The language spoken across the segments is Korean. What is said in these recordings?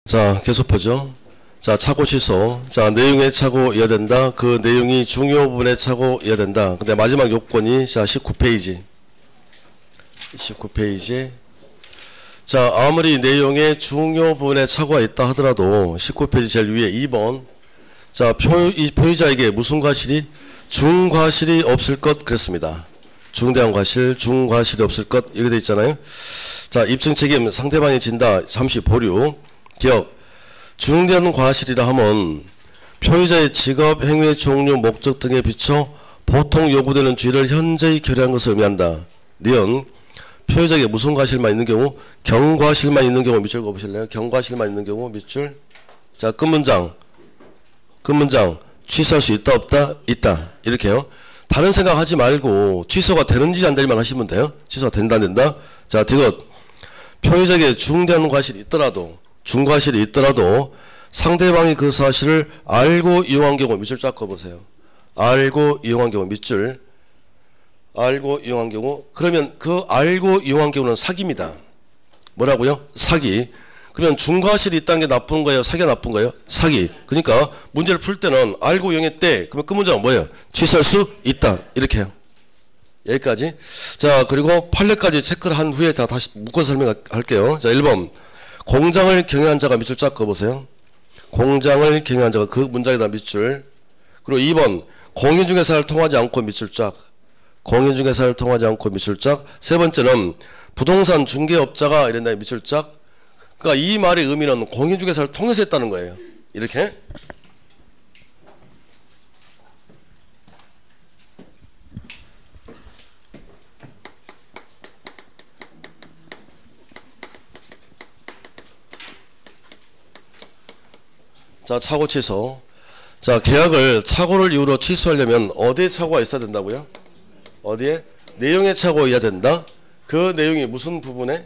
자, 계속 보죠. 자, 착오 취소. 자, 내용에 착오해야 된다. 그 내용이 중요 부분에 착오해야 된다. 근데 마지막 요건이 자, 19페이지. 19페이지. 자, 아무리 내용에 중요 부분에 착오가 있다 하더라도 19페이지 제일 위에 2번. 자, 표의자에게 무슨 과실이? 중과실이 없을 것 그랬습니다. 중대한 과실, 중과실이 없을 것 이렇게 돼 있잖아요. 자, 입증 책임 상대방이 진다. 잠시 보류. 기억. 중대한 과실이라 하면 표의자의 직업, 행위의 종류, 목적 등에 비춰 보통 요구되는 죄를 현저히 결여한 것을 의미한다. 니은 표의자에게 무슨 과실만 있는 경우? 경과실만 있는 경우 밑줄 그어보실래요? 경과실만 있는 경우 밑줄. 자, 끝문장. 취소할 수 있다 없다? 있다. 이렇게요. 다른 생각하지 말고 취소가 되는지 안 되는지만 하시면 돼요. 취소가 된다 안 된다. 자, 디귿. 표의자에게 중대한 과실이 있더라도 중과실이 있더라도 상대방이 그 사실을 알고 이용한 경우 밑줄 쫙 그어보세요. 알고 이용한 경우 밑줄. 알고 이용한 경우. 그러면 그 알고 이용한 경우는 사기입니다. 뭐라고요? 사기. 그러면 중과실이 있다는 게 나쁜 거예요? 사기가 나쁜 거예요? 사기. 그러니까 문제를 풀 때는 알고 이용했대. 그러면 그 문장은 뭐예요? 취소할 수 있다. 이렇게 해요. 여기까지. 자, 그리고 판례까지 체크를 한 후에 다 다시 묶어서 설명할게요. 자, 1번. 공장을 경영한 자가 밑줄 쫙 그어보세요. 공장을 경영한 자가 그 문장에다 밑줄. 그리고 2번. 공인중개사를 통하지 않고 밑줄 쫙. 공인중개사를 통하지 않고 밑줄 쫙. 세 번째는 부동산 중개업자가 이런 다음에 밑줄 쫙. 그러니까 이 말의 의미는 공인중개사를 통해서 했다는 거예요. 이렇게. 자, 착오 취소. 자, 계약을 착오를 이유로 취소하려면 어디에 착오가 있어야 된다고요? 어디에? 내용에 착오해야 된다. 그 내용이 무슨 부분에?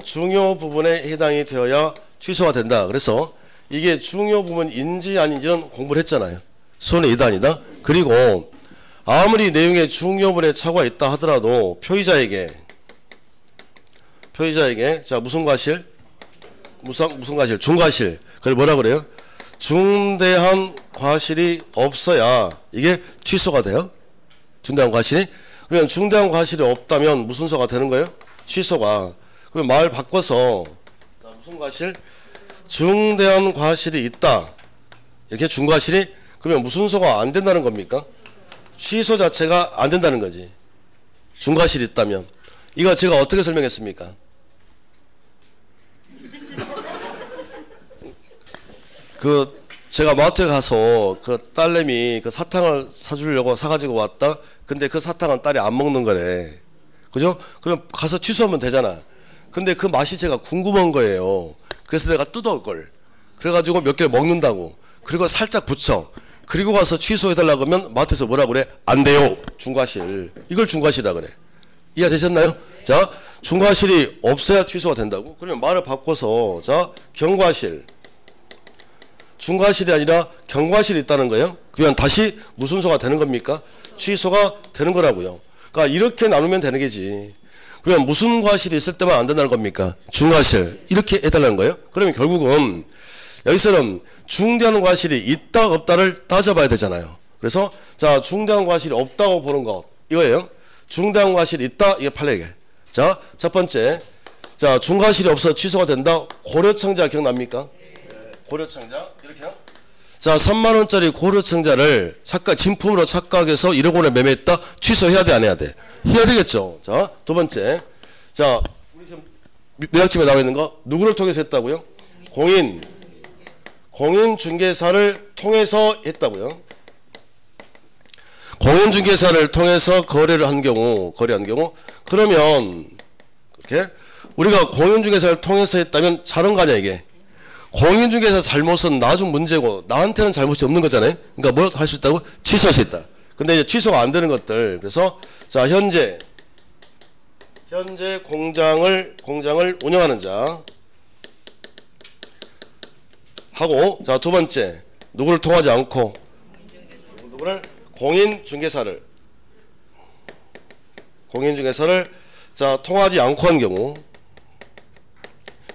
중요 부분에 해당이 되어야 취소가 된다. 그래서 이게 중요 부분인지 아닌지는 공부를 했잖아요. 수원의 2단이다. 그리고 아무리 내용에 중요 부분에 착오가 있다 하더라도 표의자에게 자, 무슨 과실? 무슨 과실? 중과실. 그걸 뭐라 그래요? 중대한 과실이 없어야 이게 취소가 돼요. 중대한 과실이. 그러면 중대한 과실이 없다면 무슨 소가 되는 거예요? 취소가. 그럼 말 바꿔서 자, 무슨 과실? 중대한 과실이 있다. 이렇게 중과실이. 그러면 무슨 소가 안 된다는 겁니까? 취소 자체가 안 된다는 거지. 중과실이 있다면. 이거 제가 어떻게 설명했습니까? 제가 마트에 가서 그 딸내미 그 사탕을 사주려고 사가지고 왔다. 근데 그 사탕은 딸이 안 먹는 거래. 그죠? 그럼 가서 취소하면 되잖아. 근데 그 맛이 제가 궁금한 거예요. 그래서 내가 뜯어올 걸. 그래가지고 몇 개를 먹는다고. 그리고 살짝 붙여. 그리고 가서 취소해달라고 하면 마트에서 뭐라 그래? 안 돼요. 중과실. 이걸 중과실이라 그래. 이해가 되셨나요? 자, 중과실이 없어야 취소가 된다고? 그러면 말을 바꿔서 자, 경과실. 중과실이 아니라 경과실이 있다는 거예요. 그러면 다시 무슨 소가 되는 겁니까? 취소가 되는 거라고요. 그러니까 이렇게 나누면 되는 게지. 그러면 무슨 과실이 있을 때만 안 된다는 겁니까? 중과실. 이렇게 해달라는 거예요. 그러면 결국은 여기서는 중대한 과실이 있다 없다를 따져봐야 되잖아요. 그래서 자, 중대한 과실이 없다고 보는 것 이거예요. 중대한 과실이 있다. 이게 판례계. 자, 첫 번째. 자, 중과실이 없어 취소가 된다. 고려청자 기억납니까? 고려청자 이렇게요. 자, 3만원짜리 고려청자를 진품으로 착각해서 1억 원에 매매했다. 취소해야 돼 안 해야 돼? 해야 되겠죠. 자, 두 번째. 자, 우리 지금 매각집에 나와 있는 거 누구를 통해서 했다고요? 공인중개사를 통해서 했다고요. 공인중개사를 통해서 거래를 한 경우 그러면 그렇게 우리가 공인중개사를 통해서 했다면 잘한 거 아니야 이게? 공인중개사 잘못은 나중 문제고 나한테는 잘못이 없는 거잖아요. 그러니까 뭐 할 수 있다고? 취소할 수 있다. 근데 이제 취소가 안 되는 것들. 그래서 자, 현재 공장을 운영하는 자 하고, 자, 두 번째 누구를 통하지 않고 누구를 공인중개사를 자, 통하지 않고 한 경우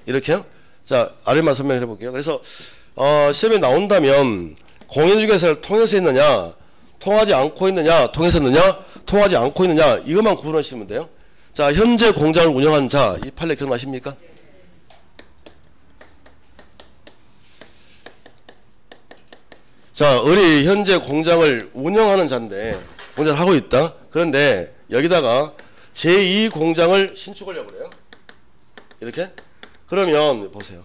이렇게요. 자, 아래만 설명해 볼게요. 그래서 시험에 나온다면 공인중개사를 통해서 했느냐, 통하지 않고 있느냐, 통해서 했느냐, 통하지 않고 있느냐, 이것만 구분하시면 돼요. 자, 현재 공장을 운영하는 자, 이 판례 기억나십니까? 자, 우리 현재 공장을 운영하는 자인데, 공장을 하고 있다. 그런데 여기다가 제2공장을 신축하려고 그래요. 이렇게? 그러면 보세요.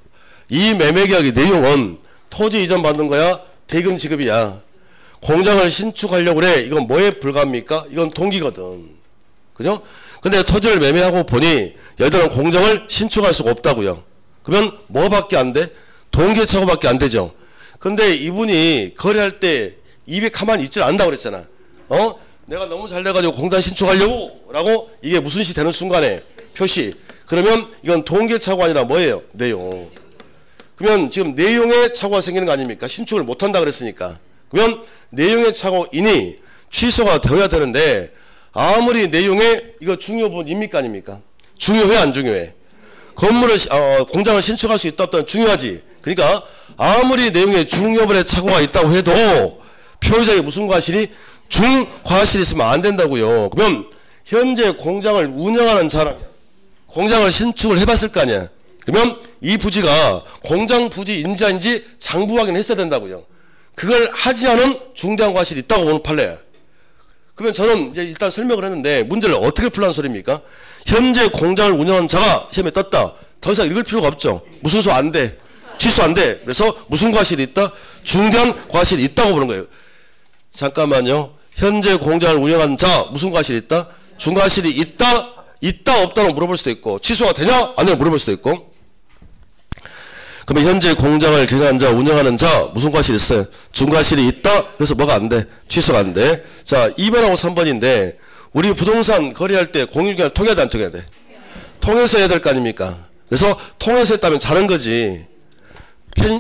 이 매매계약의 내용은 토지 이전 받는 거야? 대금 지급이야. 공장을 신축하려고 그래. 이건 뭐에 불과합니까? 이건 동기거든. 그죠? 근데 토지를 매매하고 보니 여기다가 공장을 신축할 수가 없다고요. 그러면 뭐밖에 안 돼? 동기차고밖에 안 되죠. 근데 이분이 거래할 때 입에 가만히 있질 않는다고 그랬잖아. 내가 너무 잘 돼가지고 공장 신축하려고 라고 이게 무슨 시 되는 순간에 표시. 그러면 이건 동기차고 아니라 뭐예요? 내용. 그러면 지금 내용에 착오가 생기는 거 아닙니까? 신축을 못한다 그랬으니까. 그러면 내용의 착오이니 취소가 되어야 되는데 아무리 내용에 이거 중요 부분입니까 아닙니까? 중요해 안 중요해? 건물을 공장을 신축할 수 있다 없다 중요하지. 그러니까 아무리 내용에 중요분의 착오가 있다고 해도 표의자의 무슨 과실이 중과실이 있으면 안 된다고요. 그러면 현재 공장을 운영하는 사람이 공장을 신축을 해봤을 거 아니야. 그러면 이 부지가 공장 부지인지 아닌지 장부 확인했어야 된다고요. 그걸 하지 않은 중대한 과실이 있다고 보는 판례야. 그러면 저는 이제 일단 설명을 했는데 문제를 어떻게 풀라는 소리입니까? 현재 공장을 운영하는 자가 시험에 떴다. 더 이상 읽을 필요가 없죠. 무슨 소 안 돼. 취소 안 돼. 그래서 무슨 과실이 있다? 중대한 과실이 있다고 보는 거예요. 잠깐만요. 현재 공장을 운영하는 자 무슨 과실이 있다? 중과실이 있다? 있다 없다고 물어볼 수도 있고 취소가 되냐? 안 되냐 물어볼 수도 있고. 그러면 현재 공장을 경영하는 자 운영하는 자 무슨 과실이 있어요? 중과실이 있다? 그래서 뭐가 안 돼? 취소가 안 돼. 자 2번하고 3번인데 우리 부동산 거래할 때 공인중개사를 통해야 돼 안 통해야 돼? 통해서 해야 될 거 아닙니까? 그래서 통해서 했다면 잘한 거지.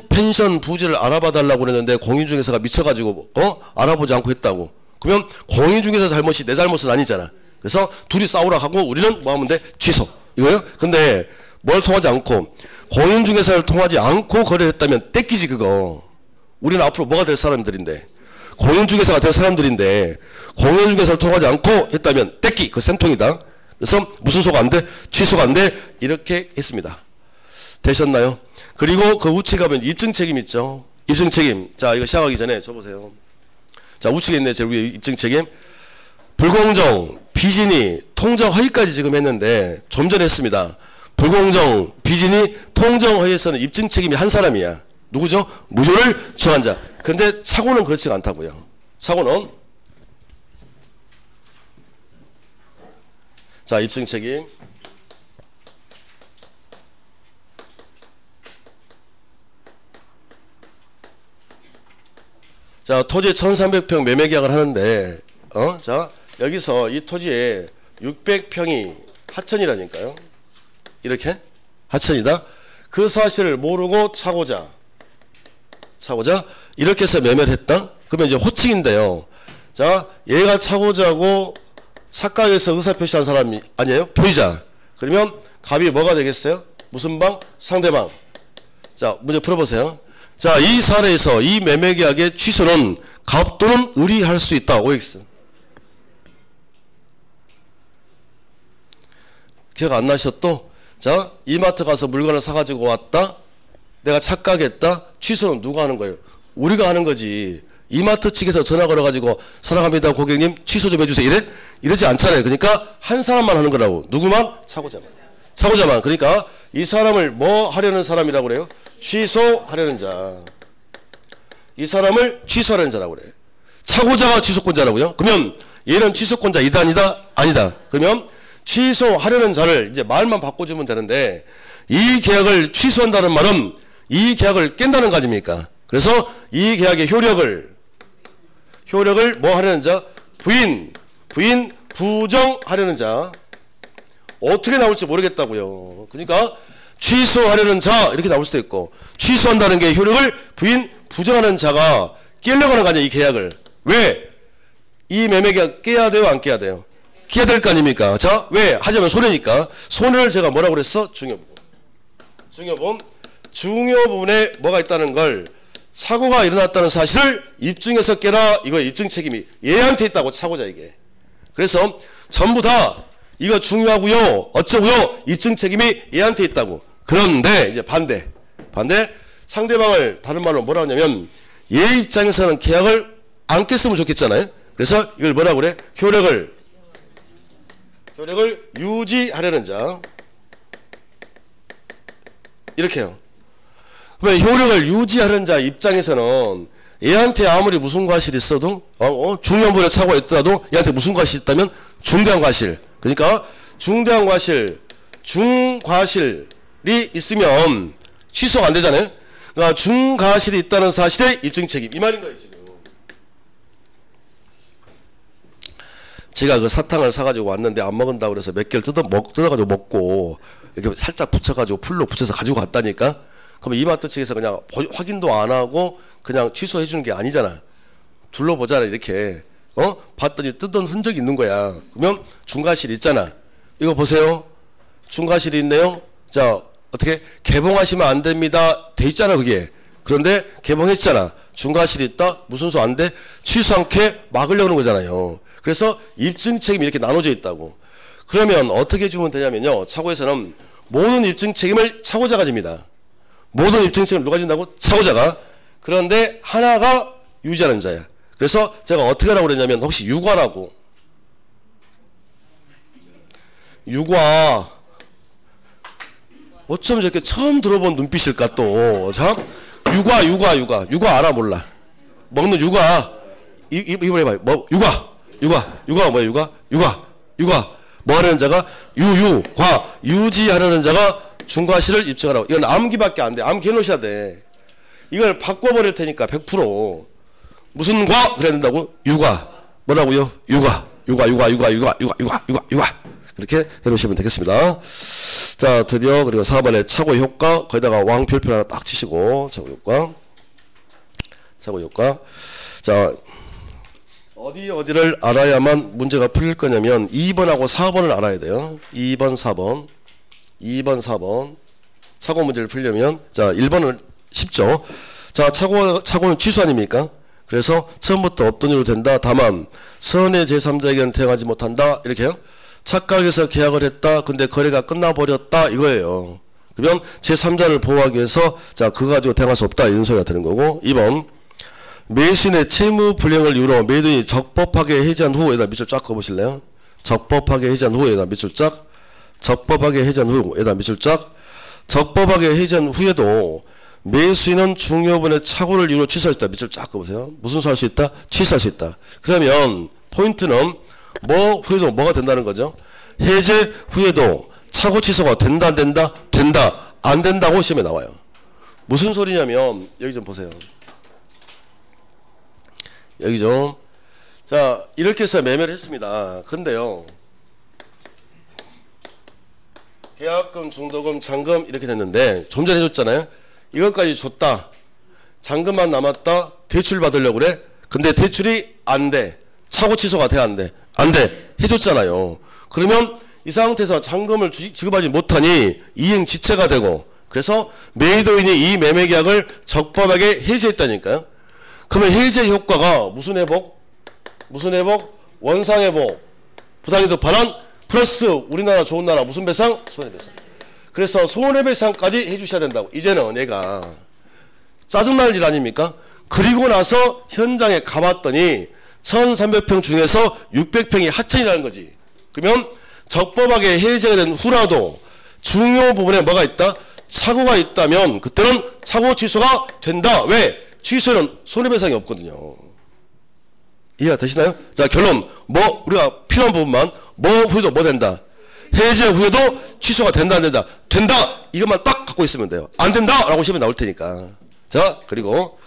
펜션 부지를 알아봐 달라고 그랬는데 공인중개사가 미쳐가지고 알아보지 않고 했다고. 그러면 공인중개사 잘못이 내 잘못은 아니잖아. 그래서 둘이 싸우라 하고 우리는 뭐 하면 돼? 취소. 이거요? 근데 뭘 통하지 않고 공인중개사를 통하지 않고 거래를 했다면 떼끼지 그거. 우리는 앞으로 뭐가 될 사람들인데 공인중개사가 될 사람들인데 공인중개사를 통하지 않고 했다면 떼끼 그 쌤통이다. 그래서 무슨 소가 안 돼? 취소가 안 돼? 이렇게 했습니다. 되셨나요? 그리고 그 우측에 가면 입증 책임 있죠. 입증 책임. 자 이거 시작하기 전에 줘보세요. 자 우측에 있네 제일 위에 입증 책임. 불공정, 비진이, 통정 허위까지 지금 했는데 좀 전에 했습니다. 불공정, 비진이, 통정 허위에서는 입증 책임이 한 사람이야. 누구죠? 무효를 정한 자. 근데 착오는 그렇지가 않다고요. 착오는 자 입증 책임. 자 토지 1300평 매매계약을 하는데 자 여기서 이 토지에 600평이 하천이라니까요. 이렇게 하천이다. 그 사실을 모르고 차고자 이렇게 해서 매매를 했다. 그러면 이제 호칭인데요. 자 얘가 차고자고 착각해서 의사표시한 사람이 아니에요? 표의자. 그러면 갑이 뭐가 되겠어요? 무슨 방? 상대방. 자 문제 풀어보세요. 자 이 사례에서 이 매매계약의 취소는 갑 또는 을이 할 수 있다. OX. 기억 안 나셔 또? 자 이마트 가서 물건을 사가지고 왔다. 내가 착각했다. 취소는 누가 하는 거예요? 우리가 하는 거지. 이마트 측에서 전화 걸어가지고 사랑합니다 고객님 취소 좀 해주세요. 이러지 않잖아요. 그러니까 한 사람만 하는 거라고. 누구만? 차고자만. 그러니까 이 사람을 뭐 하려는 사람이라고 그래요? 취소하려는 자. 이 사람을 취소하려는 자라고 그래. 차고자가 취소권자라고요? 그러면 얘는 취소권자 이다 아니다? 아니다. 그러면 취소하려는 자를 이제 말만 바꿔주면 되는데 이 계약을 취소한다는 말은 이 계약을 깬다는 거 아닙니까? 그래서 이 계약의 효력을 뭐 하려는 자? 부인 부정하려는 자. 어떻게 나올지 모르겠다고요. 그러니까 취소하려는 자 이렇게 나올 수도 있고 취소한다는 게 효력을 부인 부정하는 자가 깨려고 하는 거 아니야 이 계약을. 왜? 이 매매계약 깨야 돼요 안 깨야 돼요? 깨야 될 거 아닙니까? 자 왜? 하자면 손해니까. 손해를 제가 뭐라고 그랬어? 중요분. 중요 부분에 뭐가 있다는 걸 착오가 일어났다는 사실을 입증해서 깨라. 이거 입증 책임이 얘한테 있다고 차고자 이게. 그래서 전부 다 이거 중요하고요. 어쩌고요. 입증 책임이 얘한테 있다고. 그런데 이제 반대. 상대방을 다른 말로 뭐라 하냐면 얘 입장에서는 계약을 안 깼으면 좋겠잖아요. 그래서 이걸 뭐라고 그래? 효력을 유지하려는 자. 이렇게 해요. 그러면 효력을 유지하는 자 입장에서는 얘한테 아무리 무슨 과실이 있어도 중요한 부분에 착오가 있더라도 얘한테 무슨 과실이 있다면 중대한 과실. 그러니까 중대한 과실, 중과실이 있으면 취소가 안 되잖아요. 그러니까 중과실이 있다는 사실의 입증 책임. 이 말인 거예요 지금. 제가 그 사탕을 사가지고 왔는데 안 먹은다고 그래서 몇 개를 뜯어가지고 먹고 이렇게 살짝 붙여가지고 풀로 붙여서 가지고 갔다니까. 그러면 이마트 측에서 그냥 확인도 안 하고 그냥 취소해 주는 게 아니잖아. 둘러보잖아 이렇게. 봤더니 뜯은 흔적이 있는 거야. 그러면 중과실이 있잖아. 이거 보세요. 중과실이 있네요. 자, 어떻게 개봉하시면 안 됩니다. 돼 있잖아 그게. 그런데 개봉했잖아. 중과실이 있다. 무슨 소 안 돼? 취소 않게 막으려는 거잖아요. 그래서 입증 책임이 이렇게 나눠져 있다고. 그러면 어떻게 주면 되냐면요. 차고에서는 모든 입증 책임을 차고자가 집니다. 모든 입증 책임을 누가 진다고? 차고자가. 그런데 하나가 유지하는 자야. 그래서 제가 어떻게 하라고 그랬냐면 혹시 유과라고. 유과. 어쩜 저렇게 처음 들어본 눈빛일까 또. 참. 유과 알아 몰라. 먹는 유과. 이번 해봐요. 뭐 유과가 뭐야 유과. 뭐 하려는 자가 유과. 유지하려는 자가 중과실을 입증하라고. 이건 암기밖에 안 돼. 암기 해놓으셔야 돼. 이걸 바꿔버릴 테니까 100%. 무슨 과? 그래야 된다고? 유과. 뭐라고요? 유과. 그렇게 해놓으시면 되겠습니다. 자, 드디어 그리고 4번에 차고 효과. 거기다가 왕표표 하나 딱 치시고 차고 효과. 자, 어디를 알아야만 문제가 풀릴 거냐면 2번하고 4번을 알아야 돼요. 2번 4번 차고 문제를 풀려면 자 1번은 쉽죠. 자 차고는 취소 아닙니까? 그래서 처음부터 없던 일로 된다. 다만 선의 제3자에게는 대응하지 못한다. 이렇게요. 착각해서 계약을 했다. 근데 거래가 끝나버렸다. 이거예요. 그러면 제3자를 보호하기 위해서 자 그거 가지고 대응할 수 없다. 이런 소리가 되는 거고. 2번 매수인의 채무 불이행을 이유로 매도인이 적법하게 해지한 후에다 밑줄 쫙 그어보실래요? 적법하게 해지한 후에다 밑줄 쫙. 적법하게 해지한 후에다 밑줄 쫙. 적법하게 해지한 후에도 매수인은 중요분의 착오를 이유로 취소할 수 있다. 밑줄 쫙 그어보세요. 무슨 소 할 수 있다? 취소할 수 있다. 그러면 포인트는 뭐 후에도 뭐가 된다는 거죠? 해제 후에도 착오 취소가 된다 안 된다? 된다. 안 된다고 시험에 나와요. 무슨 소리냐면 여기 좀 보세요. 여기 좀. 자 이렇게 해서 매매를 했습니다. 근데요 계약금, 중도금, 잔금 이렇게 됐는데 좀 전에 해줬잖아요. 이것까지 줬다. 잔금만 남았다. 대출 받으려고 그래. 근데 대출이 안 돼. 차고 취소가 돼 안 돼? 안 돼. 해줬잖아요. 그러면 이 상태에서 잔금을 지급하지 못하니 이행지체가 되고 그래서 매도인이 이 매매계약을 적법하게 해지했다니까요. 그러면 해제 효과가 무슨 회복? 원상회복. 부당이득 반환 플러스 우리나라 좋은 나라 무슨 배상? 손해배상. 그래서 손해배상까지 해주셔야 된다고. 이제는 내가 짜증날 일 아닙니까? 그리고 나서 현장에 가봤더니 1300평 중에서 600평이 하천이라는 거지. 그러면 적법하게 해제가 된 후라도 중요 부분에 뭐가 있다? 착오가 있다면 그때는 착오 취소가 된다. 왜? 취소는 손해배상이 없거든요. 이해가 되시나요? 자 결론 뭐 우리가 필요한 부분만 뭐 후에도 뭐 된다. 해제 후에도 취소가 된다 안 된다. 된다. 이것만 딱 갖고 있으면 돼요. 안 된다 라고 시험에 나올 테니까. 자 그리고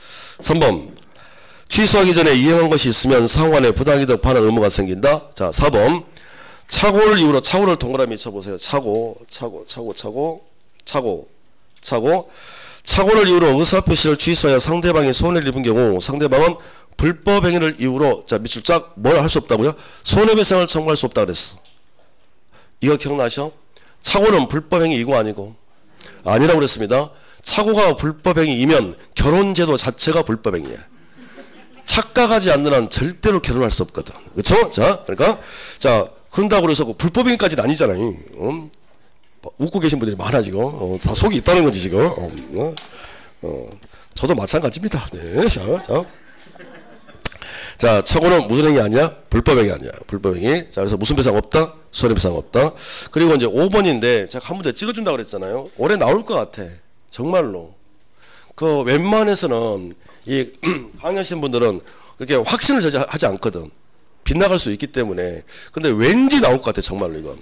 3번 취소하기 전에 이행한 것이 있으면 상환에 부당이득 반환 의무가 생긴다. 자 4번 착오를 이유로 착오를 동그라미 쳐보세요. 착오를 이유로 의사표시를 취소하여 상대방이 손해를 입은 경우 상대방은 불법행위를 이유로 자 밑줄 쫙 뭘 할 수 없다고요? 손해배상을 청구할 수 없다 그랬어. 이거 기억나셔? 착오는 불법행위 이거 아니고 아니라고 그랬습니다. 착오가 불법행위이면 결혼제도 자체가 불법행위야. 착각하지 않는 한 절대로 결혼할 수 없거든. 그렇죠? 자, 그러니까 자 그런다고 그래서 불법행위까지는 아니잖아요. 웃고 계신 분들이 많아 지금. 다 속이 있다는 거지 지금. 저도 마찬가지입니다. 네, 자, 착오는 무슨 행위 아니야? 불법행위 아니야. 불법행위. 자, 그래서 무슨 배상 없다? 손해배상 없다. 그리고 이제 5번인데 제가 한 문제 찍어준다고 그랬잖아요. 올해 나올 것 같아. 정말로. 그 웬만해서는 이 강의하신 분들은 그렇게 확신을 하지 않거든. 빗나갈 수 있기 때문에. 근데 왠지 나올 것 같아 정말로 이건.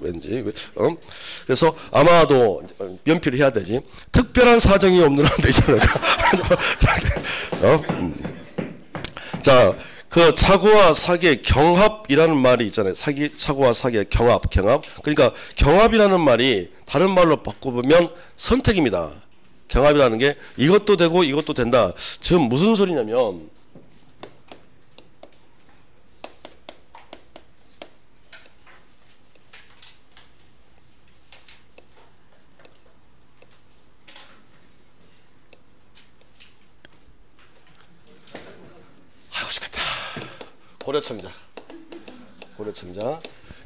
왠지. 그래서 아마도 면피를 해야 되지. 특별한 사정이 없는 한 되지 않을까. 자, 그 착오와 사기의 경합이라는 말이 있잖아요. 착오와 사기의 경합. 그러니까 경합이라는 말이 다른 말로 바꿔보면 선택입니다. 경합이라는 게 이것도 되고 이것도 된다. 지금 무슨 소리냐면 고려청자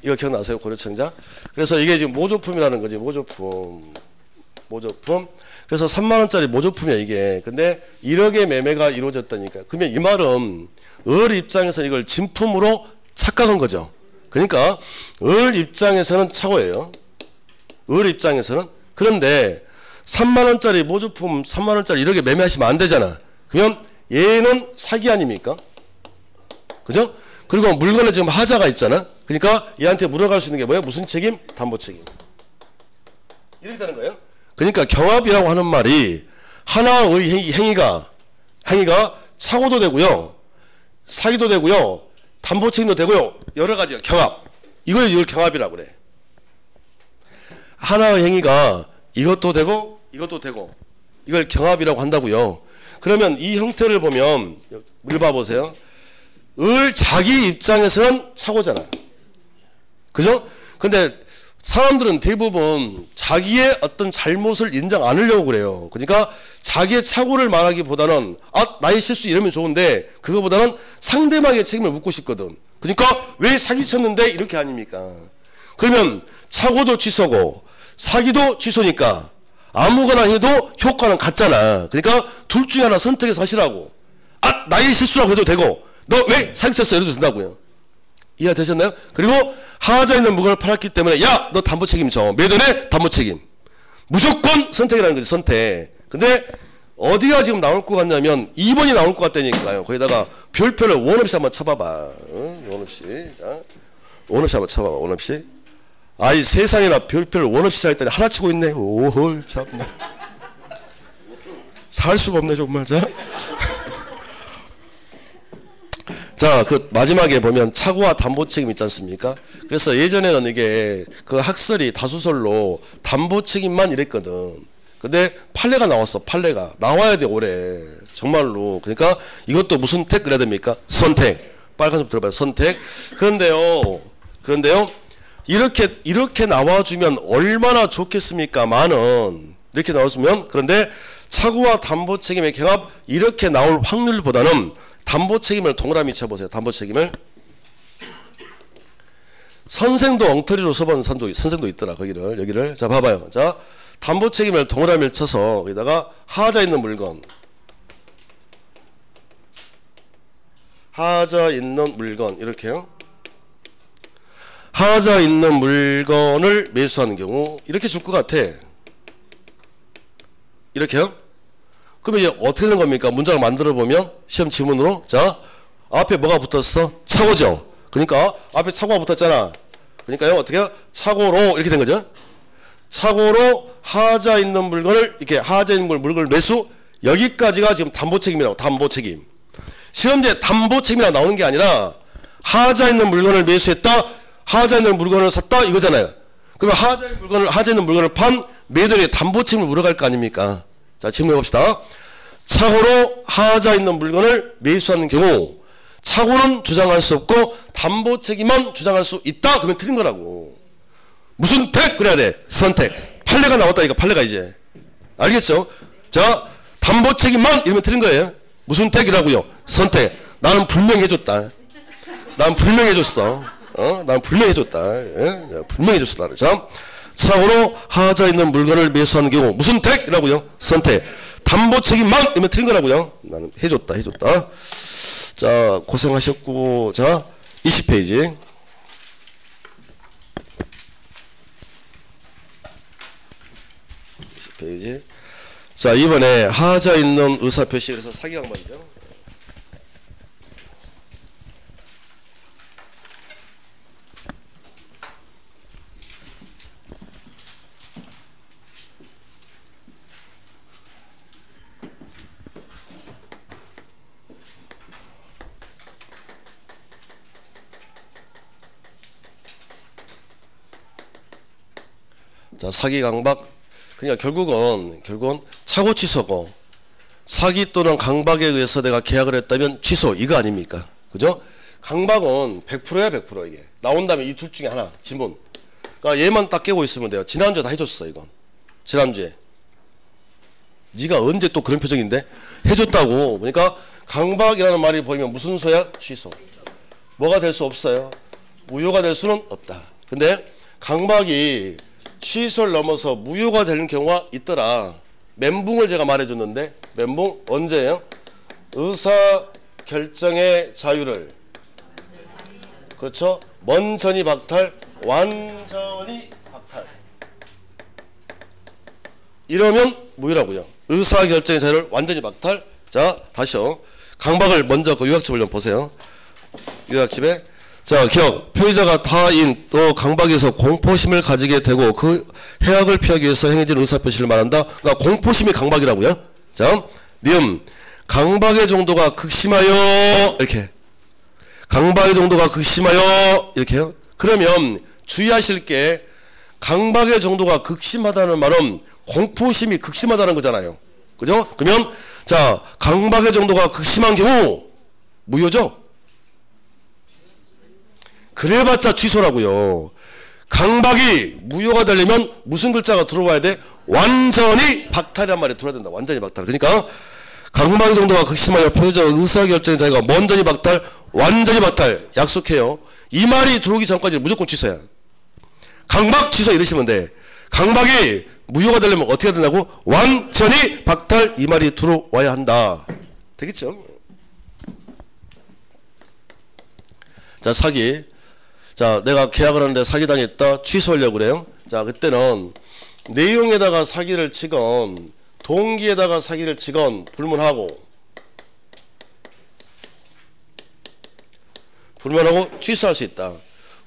이거 기억나세요? 고려청자. 그래서 이게 지금 모조품이라는 거지. 모조품 그래서 3만원짜리 모조품이야 이게. 근데 1억의 매매가 이루어졌다니까. 그러면 이 말은 을 입장에서는 이걸 진품으로 착각한 거죠. 그러니까 을 입장에서는 착오예요. 을 입장에서는. 그런데 3만원짜리 모조품 3만원짜리 1억에 매매하시면 안 되잖아. 그러면 얘는 사기 아닙니까? 그죠? 그리고 물건에 지금 하자가 있잖아. 그러니까 얘한테 물어갈 수 있는 게 뭐야? 무슨 책임? 담보 책임. 이렇게 되는 거예요. 그러니까 경합이라고 하는 말이 하나의 행위가 착오도 되고요. 사기도 되고요. 담보 책임도 되고요. 여러 가지가 경합. 이걸 경합이라고 그래. 하나의 행위가 이것도 되고 이것도 되고 이걸 경합이라고 한다고요. 그러면 이 형태를 보면 읽어보세요. 을 자기 입장에서는 착오잖아. 그죠? 근데 사람들은 대부분 자기의 어떤 잘못을 인정 안 하려고 그래요. 그러니까 자기의 착오를 말하기보다는 나의 실수 이러면 좋은데 그거보다는 상대방의 책임을 묻고 싶거든. 그러니까 왜 사기쳤는데 이렇게 아닙니까? 그러면 착오도 취소고 사기도 취소니까 아무거나 해도 효과는 같잖아. 그러니까 둘 중에 하나 선택해서 하시라고. 나의 실수라고 해도 되고 너 왜 사기쳤어 이래도 된다고요. 이해되셨나요? 그리고 하자 있는 물건을 팔았기 때문에 야 너 담보 책임져. 매도네 담보 책임. 무조건 선택이라는 거지. 선택. 근데 어디가 지금 나올 것 같냐면 2번이 나올 것 같다니까요. 거기다가 별표를 원 없이 한번 쳐봐봐. 원 없이. 자, 원 없이 한번 쳐봐봐. 원 없이. 아이 세상에나 별표를 원 없이 쳐있다니 하나 치고 있네. 오헐 참나. 살 수가 없네 정말. 자, 그 마지막에 보면 착오와 담보 책임 있지 않습니까? 그래서 예전에는 이게 그 학설이 다수설로 담보 책임만 이랬거든. 근데 판례가 나왔어. 판례가 나와야 돼 올해 정말로. 그러니까 이것도 무슨 택 그래야 됩니까? 선택. 빨간색 들어봐요. 선택. 그런데요 이렇게 나와주면 얼마나 좋겠습니까? 만원 이렇게 나왔으면. 그런데 착오와 담보 책임의 경합 이렇게 나올 확률보다는 담보 책임을 동그라미 쳐보세요. 담보 책임을. 선생도 엉터리로 써본 선생도 있더라. 여기를. 자, 봐봐요. 자, 담보 책임을 동그라미를 쳐서 거기다가 하자 있는 물건. 하자 있는 물건. 이렇게요. 하자 있는 물건을 매수하는 경우 이렇게 줄 것 같아. 이렇게요. 그러면 이제 어떻게 되는 겁니까? 문장을 만들어 보면 시험 지문으로 자 앞에 뭐가 붙었어? 착오죠. 그러니까 앞에 착오가 붙었잖아. 그러니까요 어떻게 해요? 착오로 이렇게 된 거죠. 착오로 하자 있는 물건을 이렇게 하자 있는 물건을 매수. 여기까지가 지금 담보 책임이라고. 담보 책임. 시험제 담보 책임이라 나오는 게 아니라 하자 있는 물건을 매수했다. 하자 있는 물건을 샀다 이거잖아요. 그러면 하자 있는 물건을 판 매도인에게 담보 책임을 물어갈 거 아닙니까? 자, 질문해 봅시다. 착오로 하자 있는 물건을 매수하는 경우 착오는 주장할 수 없고 담보 책임만 주장할 수 있다. 그러면 틀린 거라고. 무슨 택? 그래야 돼. 선택. 판례가 나왔다니까. 판례가 이제. 알겠죠? 자, 담보 책임만 이러면 틀린 거예요. 무슨 택이라고요? 선택. 나는 분명히 해줬다. 난 분명히 해줬어. 난 분명히 해줬다. 예? 분명히 해줬어. 나를. 자, 참고로 하자 있는 물건을 매수하는 경우 무슨 택이라고요? 선택. 담보 책임만 이러면 틀린 거라고요. 나는 해줬다. 자, 고생하셨고, 자, 20페이지. 20페이지. 자, 이번에 하자 있는 의사표시, 그래서 사기 강박이죠. 자, 사기 강박. 그러니까 결국은 착오 취소고, 사기 또는 강박에 의해서 내가 계약을 했다면 취소, 이거 아닙니까? 그죠? 강박은 100%야 100% 이게. 나온다면 이 둘 중에 하나, 지문. 그러니까 얘만 딱 깨고 있으면 돼요. 지난주에 다 해줬어, 이건. 지난주에. 네가 언제 또 그런 표정인데? 해줬다고. 그러니까 강박이라는 말이 보이면 무슨 소야? 취소. 뭐가 될 수 없어요. 무효가 될 수는 없다. 근데 강박이 취소를 넘어서 무효가 되는 경우가 있더라. 멘붕을 제가 말해줬는데, 멘붕 언제예요? 의사결정의 자유를, 그렇죠? 먼전히 박탈, 완전히 박탈. 이러면 무효라고요. 의사결정의 자유를 완전히 박탈. 자, 다시요. 강박을 먼저 그 요약집을 좀 보세요. 요약집에. 자, 기억. 표의자가 타인 또 강박에서 공포심을 가지게 되고 그 해악을 피하기 위해서 행해진 의사표시를 말한다. 그러니까 공포심이 강박이라고요. 자, 니은 강박의 정도가 극심하여, 이렇게. 강박의 정도가 극심하여, 이렇게요. 그러면 주의하실 게, 강박의 정도가 극심하다는 말은 공포심이 극심하다는 거잖아요. 그죠? 그러면 자, 강박의 정도가 극심한 경우 무효죠? 그래봤자 취소라고요. 강박이 무효가 되려면 무슨 글자가 들어와야 돼? 완전히 박탈이란 말이 들어야 된다. 완전히 박탈. 그러니까 강박의 정도가 극심하여 표의자의 의사결정의 자유가 먼전히 박탈, 완전히 박탈. 약속해요. 이 말이 들어오기 전까지 무조건 취소야. 강박 취소 이러시면 돼. 강박이 무효가 되려면 어떻게 해야 된다고? 완전히 박탈. 이 말이 들어와야 한다. 되겠죠? 자, 사기. 자, 내가 계약을 하는데 사기당했다. 취소하려고 그래요. 자, 그때는 내용에다가 사기를 치건 동기에다가 사기를 치건 불문하고 취소할 수 있다.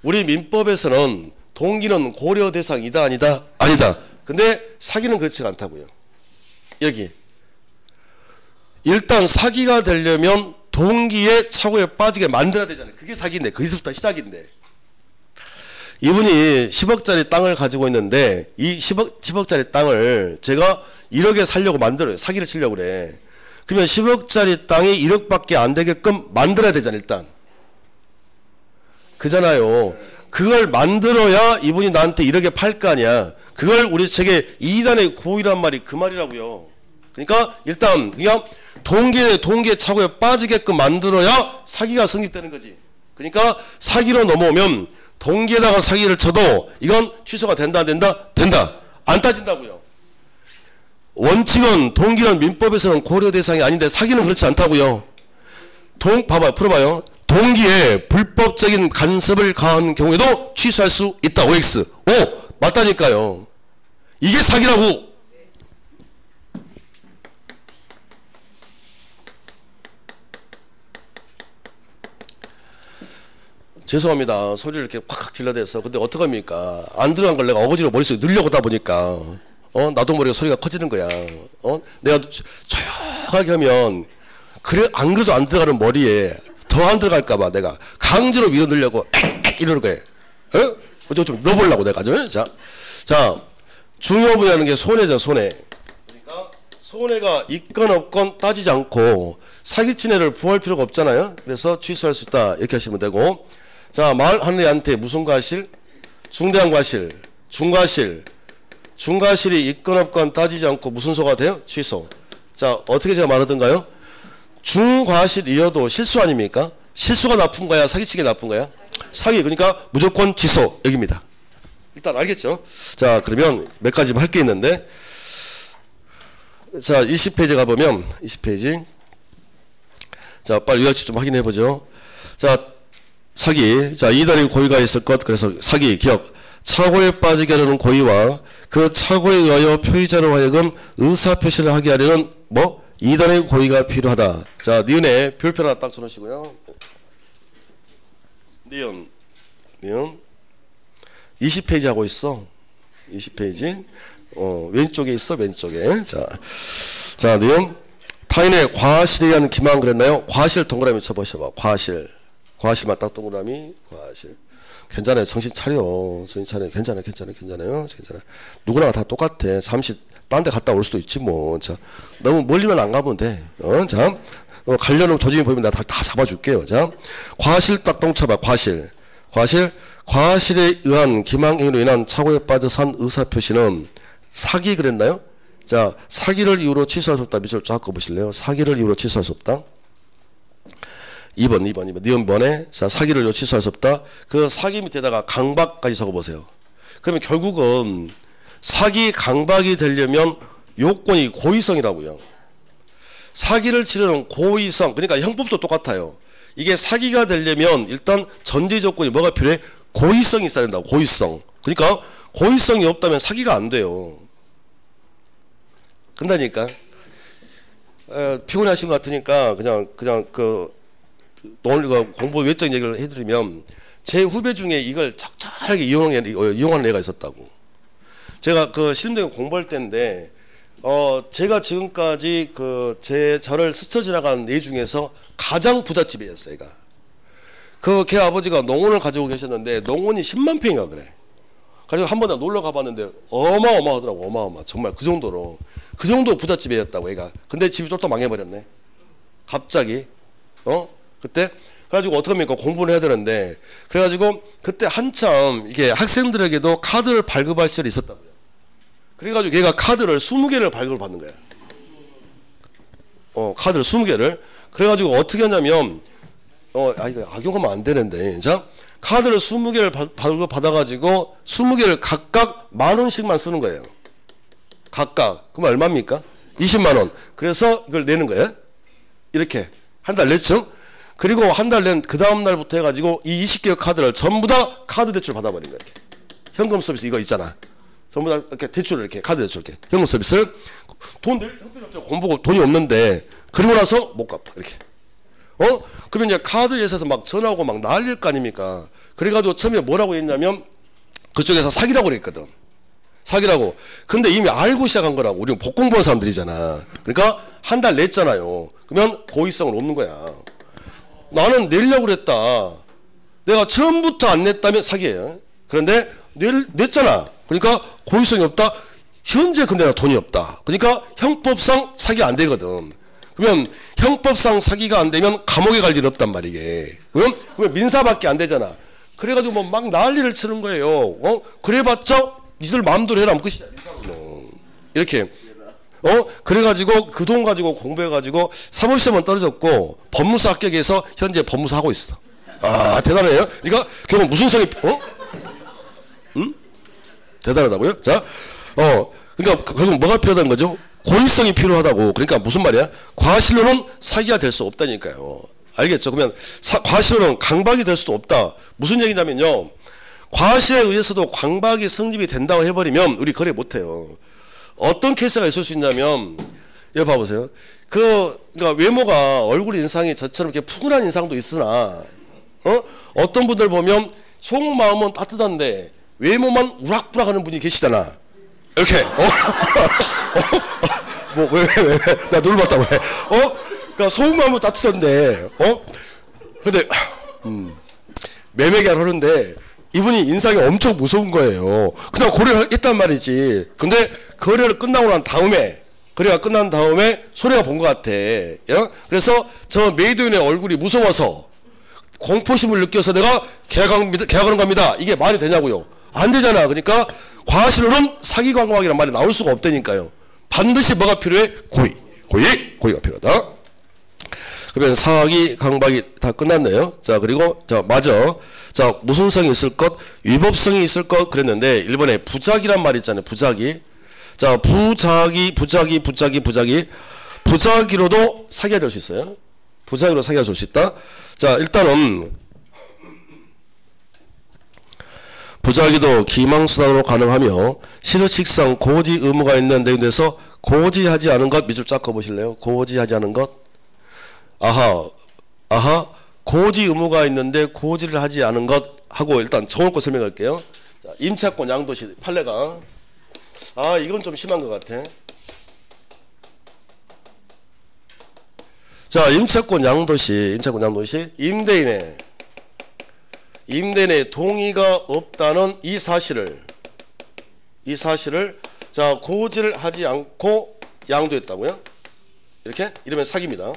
우리 민법에서는 동기는 고려 대상이다 아니다? 아니다. 근데 사기는 그렇지가 않다고요. 여기 일단 사기가 되려면 동기의 착오에 빠지게 만들어야 되잖아요. 그게 사기인데, 거기서부터 시작인데. 이분이 10억짜리 땅을 가지고 있는데 이 10억짜리 땅을 제가 1억에 살려고 만들어요. 사기를 치려고 그래. 그러면 10억짜리 땅이 1억밖에 안 되게끔 만들어야 되잖아요. 일단 그잖아요. 그걸 만들어야 이분이 나한테 1억에 팔 거 아니야. 그걸 우리 책에 2단의 고의란 말이 그 말이라고요. 그러니까 일단 그냥 동기의 착오에 빠지게끔 만들어야 사기가 성립되는 거지. 그러니까 사기로 넘어오면 동기에다가 사기를 쳐도 이건 취소가 된다 안 된다? 된다. 안 따진다고요. 원칙은 동기는 민법에서는 고려 대상이 아닌데 사기는 그렇지 않다고요. 봐봐요. 풀어봐요. 동기에 불법적인 간섭을 가한 경우에도 취소할 수 있다. OX. 오! 맞다니까요. 이게 사기라고. 죄송합니다. 소리를 이렇게 팍 질러대서. 근데 어떡합니까? 안 들어간 걸 내가 어거지로 머릿속에 넣으려고 하다 보니까 나도 모르게 소리가 커지는 거야. 내가 조용하게 하면 그래 안 그래도 안 들어가는 머리에 더 안 들어갈까 봐 내가 강제로 밀어 넣으려고 이러는 거예요. 좀 넣어보려고 내가. 자, 중요 분야는 게 손해죠. 손해. 그러니까 손해가 있건 없건 따지지 않고 사기친 애를 보호할 필요가 없잖아요. 그래서 취소할 수 있다. 이렇게 하시면 되고. 자, 말하는 애한테 무슨 과실? 중대한 과실, 중과실, 중과실이 있건 없건 따지지 않고 무슨 소가 돼요? 취소. 자, 어떻게 제가 말하던가요? 중과실이어도 실수 아닙니까? 실수가 나쁜 거야? 사기치기 나쁜 거야? 사기. 그러니까 무조건 취소. 여기입니다. 일단 알겠죠? 자, 그러면 몇 가지 할 게 있는데, 자, 20페이지 가보면 20페이지. 자, 빨리 요약식 좀 확인해 보죠. 자, 사기. 자, 이달의 고의가 있을 것. 그래서 사기, 기억. 착오에 빠지게 하려는 고의와 그 착오에 의하여 표의자로 하여금 의사표시를 하게 하려는 뭐? 이달의 고의가 필요하다. 자, 니은에 별표 하나 딱 쳐놓으시고요. 니은 20페이지 하고 있어. 20페이지 왼쪽에 있어. 왼쪽에. 자, 니은 타인의 과실에 의한 기망 그랬나요? 과실 동그라미 쳐보셔봐. 과실만 딱 동그라미. 과실. 괜찮아요. 정신 차려. 괜찮아요. 누구나 다 똑같아. 잠시 딴 데 갔다 올 수도 있지 뭐. 자, 너무 멀리만 안 가면 돼. 자, 가려는 조짐이 보이면 내가 다 잡아줄게요. 자, 과실 딱 동쳐봐. 과실에 의한 기망행위로 인한 착오에 빠져서 한 의사표시는 사기 그랬나요? 자, 사기를 이유로 취소할 수 없다. 밑줄 쫙 그어보실래요? 사기를 이유로 취소할 수 없다. 2번. 니은 번에 자, 사기를 이유로 취소할 수 없다. 그 사기 밑에다가 강박까지 적어보세요. 그러면 결국은 사기 강박이 되려면 요건이 고의성이라고요. 사기를 치려는 고의성. 그러니까 형법도 똑같아요. 이게 사기가 되려면 일단 전제 조건이 뭐가 필요해? 고의성이 있어야 된다고. 고의성. 그러니까 고의성이 없다면 사기가 안 돼요. 근다니까. 피곤하신 것 같으니까 그냥 오늘 공부 외적 얘기를 해드리면 제 후배 중에 이걸 적절하게 이용하는 애가 있었다고. 제가 그 신림동에 공부할 때인데 제가 지금까지 저를 스쳐 지나간 애 중에서 가장 부잣집이었어요. 얘가. 걔 아버지가 농원을 가지고 계셨는데 농원이 10만 평인가 그래. 그래서 한 번 놀러 가봤는데 어마어마하더라고. 어마어마. 정말 그 정도 부잣집이었다고 얘가. 근데 집이 쫄딱 망해버렸네. 갑자기. 그때 그래가지고 어떡합니까? 공부를 해야 되는데 그래가지고 그때 한참 이게 학생들에게도 카드를 발급할 시절이 있었다고요. 그래가지고 얘가 카드를 20개를 발급을 받는 거야. 카드를 20개를. 그래가지고 어떻게 하냐면 이거 악용하면 안 되는데. 자, 카드를 20개를 발급 받아가지고 20개를 각각 10,000원씩만 쓰는 거예요. 각각. 그럼 얼마입니까? 20만 원. 그래서 이걸 내는 거예요. 이렇게 한 달 냈죠. 그리고 한 달 낸 그 다음 날부터 해가지고 이 20개의 카드를 전부 다 카드 대출 받아버린 거예요. 이렇게. 현금 서비스 이거 있잖아. 전부 다 이렇게 대출을 이렇게 카드 대출 이렇게 현금 서비스를 돈 낼 형편없죠. 공부고 돈이 없는데 그리고 나서 못 갚아 이렇게. 그러면 이제 카드 회사에서 막 전화 오고 막 난릴 거 아닙니까? 그래가지고 처음에 뭐라고 했냐면 그쪽에서 사기라고 그랬거든. 사기라고. 근데 이미 알고 시작한 거라고. 우리는 복공부한 사람들이잖아. 그러니까 한 달 냈잖아요. 그러면 고의성은 없는 거야. 나는 내려고 그랬다. 내가 처음부터 안 냈다면 사기예요. 그런데 냈잖아. 그러니까 고의성이 없다. 현재 근데 나 돈이 없다. 그러니까 형법상 사기 안 되거든. 그러면 형법상 사기가 안 되면 감옥에 갈 일 없단 말이게. 그러면 민사밖에 안 되잖아. 그래가지고 뭐 막 난리를 치는 거예요. 그래봤자 니들 마음대로 해라. 끝이야. 이렇게. 그래가지고 그 돈 가지고 공부해가지고 사법시험은 떨어졌고 법무사 합격해서 현재 법무사 하고 있어. 아, 대단해요. 그러니까 결국 무슨 성이 응? 대단하다고요? 자, 그러니까 결국 뭐가 필요하다는 거죠? 고의성이 필요하다고. 그러니까 무슨 말이야? 과실로는 사기가 될 수 없다니까요. 알겠죠? 그러면 과실로는 강박이 될 수도 없다. 무슨 얘기냐면요. 과실에 의해서도 강박이 성립이 된다고 해버리면 우리 거래 못해요. 어떤 케이스가 있을 수 있냐면 여기 봐보세요. 그러니까 외모가 얼굴 인상이 저처럼 이렇게 푸근한 인상도 있으나 어떤 분들 보면 속마음은 따뜻한데 외모만 우락부락하는 분이 계시잖아. 이렇게 뭐 왜 나 눈을 봤다고 해. 그러니까 속마음은 따뜻한데 근데 매매계를 하는데 이분이 인상이 엄청 무서운 거예요. 그냥 고려를 했단 말이지. 근데 거래가 끝난 다음에 소리가 본 것 같아. 그래서 저 메이드인의 얼굴이 무서워서 공포심을 느껴서 내가 계약하는 겁니다. 이게 말이 되냐고요. 안 되잖아. 그러니까 과실로는 사기광고하기란 말이 나올 수가 없다니까요. 반드시 뭐가 필요해? 고의가 필요하다. 그러면 사기, 강박이 다 끝났네요. 자, 그리고 자, 맞아. 자, 무슨성이 있을 것, 위법성이 있을 것 그랬는데 1번에 부작이란 말 있잖아요. 부작이. 자, 부작이로도 사기가 될 수 있어요. 부작위로 사기가 될 수 있다. 자, 일단은 부작위도 기망수단으로 가능하며 실효칙상 고지 의무가 있는 내용에서 고지하지 않은 것 밑줄 쫙 그어보실래요? 고지하지 않은 것. 아하 고지 의무가 있는데 고지를 하지 않은 것 하고 일단 정확히 설명할게요. 자, 임차권 양도시 판례가 이건 좀 심한 것 같아. 자, 임차권 양도시 임대인의 동의가 없다는 이 사실을 자, 고지를 하지 않고 양도했다고요? 이렇게 이러면 사기입니다.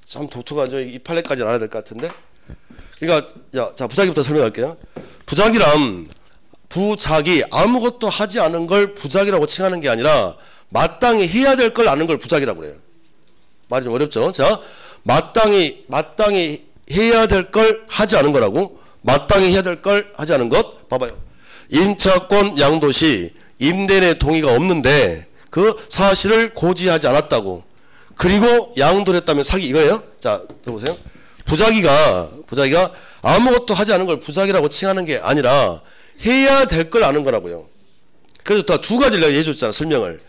참 독특하죠. 이 판례까지는 알아야 될 것 같은데. 그러니까 자, 부작위부터 설명할게요. 부작위 아무것도 하지 않은 걸 부작위라고 칭하는 게 아니라 마땅히 해야 될 걸 아는 걸 부작위라고 그래요. 말이 좀 어렵죠. 자, 마땅히 해야 될 걸 하지 않은 거라고. 마땅히 해야 될 걸 하지 않은 것. 봐봐요. 임차권 양도 시 임대인의 동의가 없는데 그 사실을 고지하지 않았다고. 그리고 양도를 했다면 사기 이거예요. 자, 들어보세요. 부작위가 아무것도 하지 않은 걸 부작위라고 칭하는 게 아니라 해야 될 걸 아는 거라고요. 그래서 다 두 가지를 내가 해줬잖아, 설명을.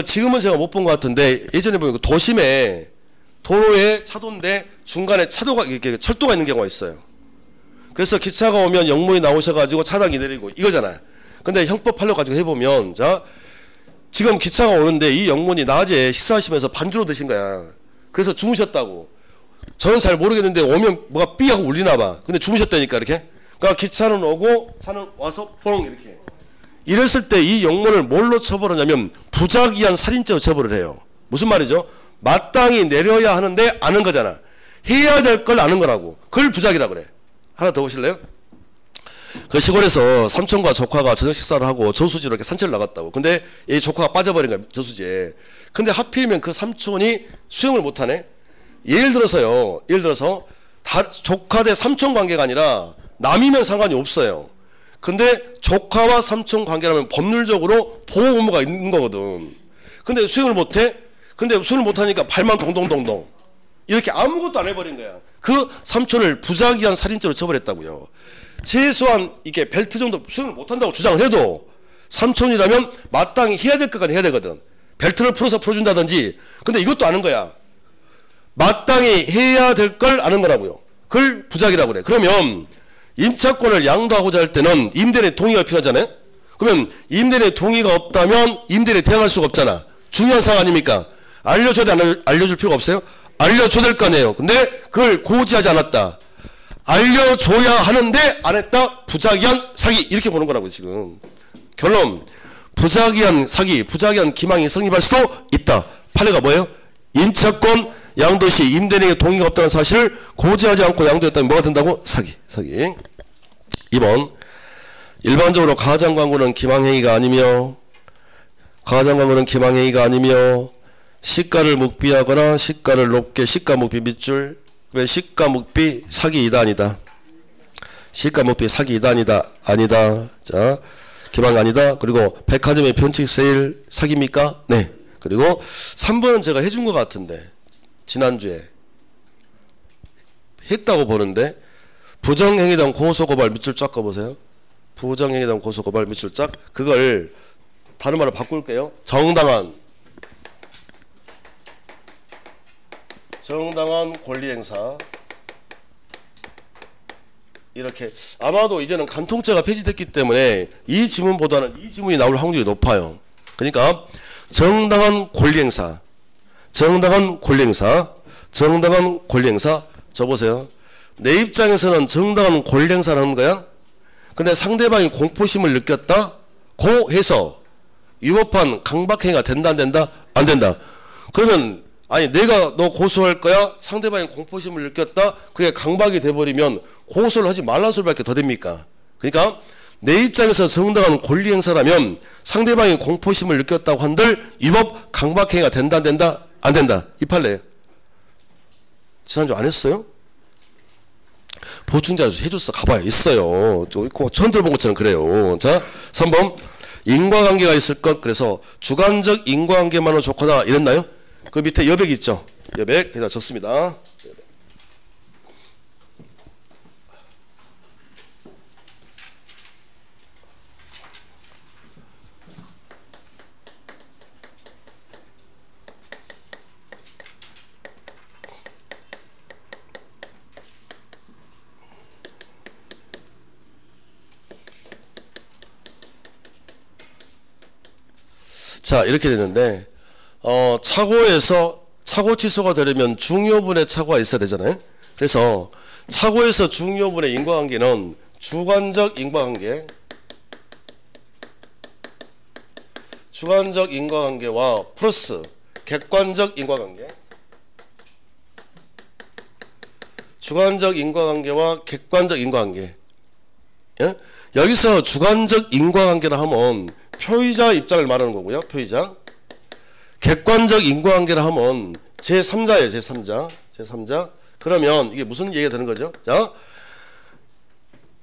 지금은 제가 못 본 것 같은데 예전에 보면 도심에 도로에 차도인데 중간에 이렇게 철도가 있는 경우가 있어요. 그래서 기차가 오면 영문이 나오셔가지고 차단기 내리고 이거잖아요. 근데 형법 판례 가지고 해보면 자, 지금 기차가 오는데 이 영문이 낮에 식사하시면서 반주로 드신 거야. 그래서 주무셨다고. 저는 잘 모르겠는데 오면 뭐가 삐 하고 울리나 봐. 근데 주무셨다니까 이렇게. 그러니까 기차는 오고 차는 와서 뽕 이렇게. 이랬을 때 이 영문을 뭘로 처벌하냐면 부작위한 살인죄로 처벌을 해요. 무슨 말이죠? 마땅히 내려야 하는데 아는 거잖아. 해야 될 걸 아는 거라고. 그걸 부작위라고 그래. 하나 더 보실래요? 그 시골에서 삼촌과 조카가 저녁 식사를 하고 저수지로 이렇게 산책을 나갔다고. 근데 이 조카가 빠져버린 거야, 저수지에. 근데 하필이면 그 삼촌이 수영을 못하네. 예를 들어서 조카 대 삼촌 관계가 아니라 남이면 상관이 없어요. 근데 조카와 삼촌 관계라면 법률적으로 보호 의무가 있는 거거든. 근데 수영을 못해? 근데 수영을 못하니까 발만 동동동동 이렇게 아무것도 안 해버린 거야. 그 삼촌을 부작위한 살인죄로 처벌했다고요. 최소한 이게 벨트 정도 수영을 못한다고 주장을 해도 삼촌이라면 마땅히 해야 될 것까지 해야 되거든. 벨트를 풀어준다든지. 근데 이것도 아는 거야. 마땅히 해야 될 걸 아는 거라고요. 그걸 부작위라고 그래. 그러면 임차권을 양도하고자 할 때는 임대인의 동의가 필요하잖아요. 그러면 임대인의 동의가 없다면 임대인이 대항할 수가 없잖아. 중요한 사항 아닙니까? 알려줘야 돼, 알려줄 필요가 없어요? 알려줘야 될 거 아니에요. 근데 그걸 고지하지 않았다. 알려줘야 하는데 안 했다. 부작위한 사기. 이렇게 보는 거라고 지금. 결론. 부작위한 사기, 부작위한 기망이 성립할 수도 있다. 판례가 뭐예요? 임차권 양도 시 임대인에게 동의가 없다는 사실을 고지하지 않고 양도했다면 뭐가 된다고? 사기. 2번. 일반적으로 가장광고는 기망행위가 아니며 시가를 묵비하거나 시가를 높게 시가 묵비 밑줄. 왜 시가 묵비 사기 이단이다. 시가 묵비 사기 이단이다. 아니다. 자, 기망 아니다. 그리고 백화점의 변칙 세일 사기입니까? 네. 그리고 3번은 제가 해준 것 같은데 지난주에 했다고 보는데 부정행위에 대한 고소고발 밑줄 쫙 꺼보세요. 부정행위에 대한 고소고발 밑줄 쫙. 그걸 다른 말로 바꿀게요. 정당한 권리행사. 이렇게 아마도 이제는 간통죄가 폐지됐기 때문에 이 지문보다는 이 지문이 나올 확률이 높아요. 그러니까 정당한 권리행사. 저 보세요. 내 입장에서는 정당한 권리행사라는 거야. 근데 상대방이 공포심을 느꼈다. 고 해서 위법한 강박행위가 된다 안 된다? 안 된다. 그러면 아니 내가 너 고소할 거야. 상대방이 공포심을 느꼈다. 그게 강박이 돼버리면 고소를 하지 말라는 소리밖에 더 됩니까? 그러니까 내 입장에서 정당한 권리 행사라면 상대방이 공포심을 느꼈다고 한들 위법 강박행위가 된다 안 된다? 안 된다. 이 판례. 지난주 안 했어요? 보충자료 해줬어. 가봐요. 있어요. 처음 들어본 것처럼 그래요. 자, 3번. 인과관계가 있을 것. 그래서 주관적 인과관계만으로 족하다 이랬나요? 그 밑에 여백 있죠? 여백. 여기다 적습니다. 자, 이렇게 되는데 차고에서 차고 취소가 되려면 중요분의 차고가 있어야 되잖아요. 그래서 차고에서 중요분의 인과관계는 주관적 인과관계, 주관적 인과관계와 플러스 객관적 인과관계, 주관적 인과관계와 객관적 인과관계. 예? 여기서 주관적 인과관계라 하면 표의자 입장을 말하는 거고요. 표의자. 객관적 인과관계라 하면 제3자예요. 제3자. 제3자. 그러면 이게 무슨 얘기가 되는 거죠? 자,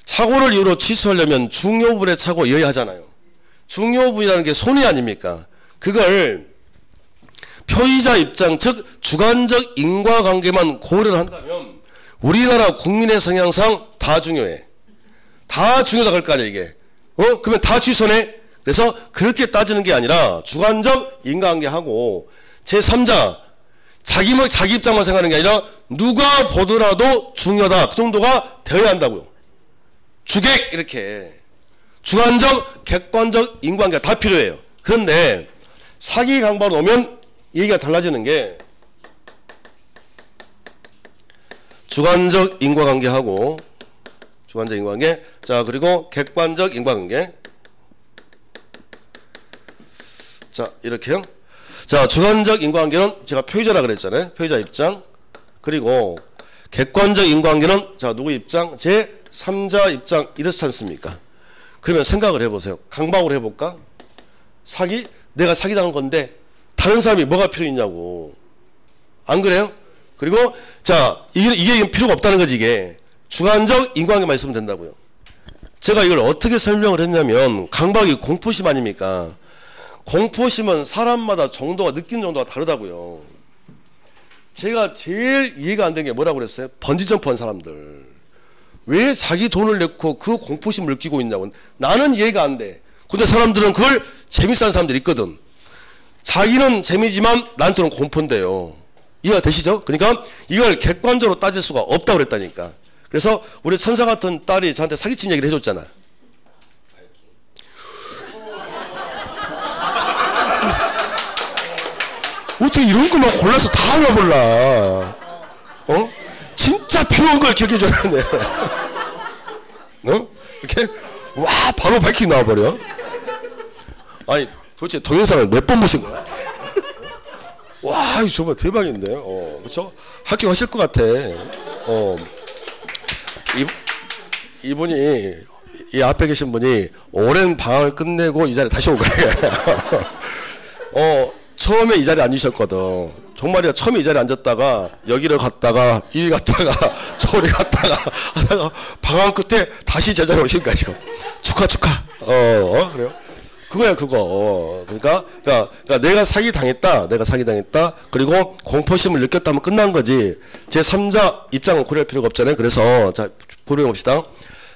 착오를 이유로 취소하려면 중요분의 착오이어야 하잖아요. 중요분이라는 게 손해 아닙니까? 그걸 표의자 입장, 즉 주관적 인과관계만 고려를 한다면 우리나라 국민의 성향상 다 중요해. 다 중요하다 그럴 거 아니야 이게. 그러면 다 취소네? 그래서 그렇게 따지는 게 아니라 주관적 인과관계하고 제3자 자기 입장만 생각하는 게 아니라 누가 보더라도 중요하다 그 정도가 되어야 한다고요. 주객 이렇게 주관적 객관적 인과관계가 다 필요해요. 그런데 사기 강박으로 오면 얘기가 달라지는 게 주관적 인과관계하고 주관적 인과관계 자 그리고 객관적 인과관계 자 이렇게요. 자 주관적 인과관계는 제가 표의자라 그랬잖아요. 표의자 입장. 그리고 객관적 인과관계는 자 누구 입장? 제3자 입장 이렇지 않습니까? 그러면 생각을 해보세요. 강박으로 해볼까? 사기? 내가 사기당한 건데 다른 사람이 뭐가 필요 있냐고. 안 그래요? 그리고 자 이게 필요가 없다는 거지. 이게 주관적 인과관계만 있으면 된다고요. 제가 이걸 어떻게 설명을 했냐면 강박이 공포심 아닙니까? 공포심은 사람마다 정도가 느끼는 정도가 다르다고요. 제가 제일 이해가 안 되는 게 뭐라고 그랬어요? 번지점프한 사람들 왜 자기 돈을 내고 그 공포심을 느끼고 있냐고. 나는 이해가 안 돼. 근데 사람들은 그걸 재밌어하는 사람들이 있거든. 자기는 재미지만 나한테는 공포인데요. 이해가 되시죠? 그러니까 이걸 객관적으로 따질 수가 없다고 그랬다니까. 그래서 우리 천사 같은 딸이 저한테 사기친 얘기를 해줬잖아. 어떻게 이런 것만 골라서 다 알아볼라. 진짜 필요한 걸 기억해줘야 하네. 이렇게 와 바로 바이킹 나와버려. 아니 도대체 동영상을 몇 번 보신 거야? 와 이거 정말 대박인데. 그렇죠? 합격하실 것 같아. 이분이 이 앞에 계신 분이 오랜 방학을 끝내고 이 자리에 다시 온 거예요. 처음에 이 자리에 앉으셨거든. 정말이야. 처음에 이 자리에 앉았다가 여기를 갔다가 이리 갔다가 저리 갔다가 하다가 방황 끝에 다시 제자리에 오신 거야 지금. 축하. 그래요? 그거야 그거. 그러니까 내가 사기 당했다. 그리고 공포심을 느꼈다면 끝난 거지. 제3자 입장은 고려할 필요가 없잖아요. 그래서 자 고려해 봅시다.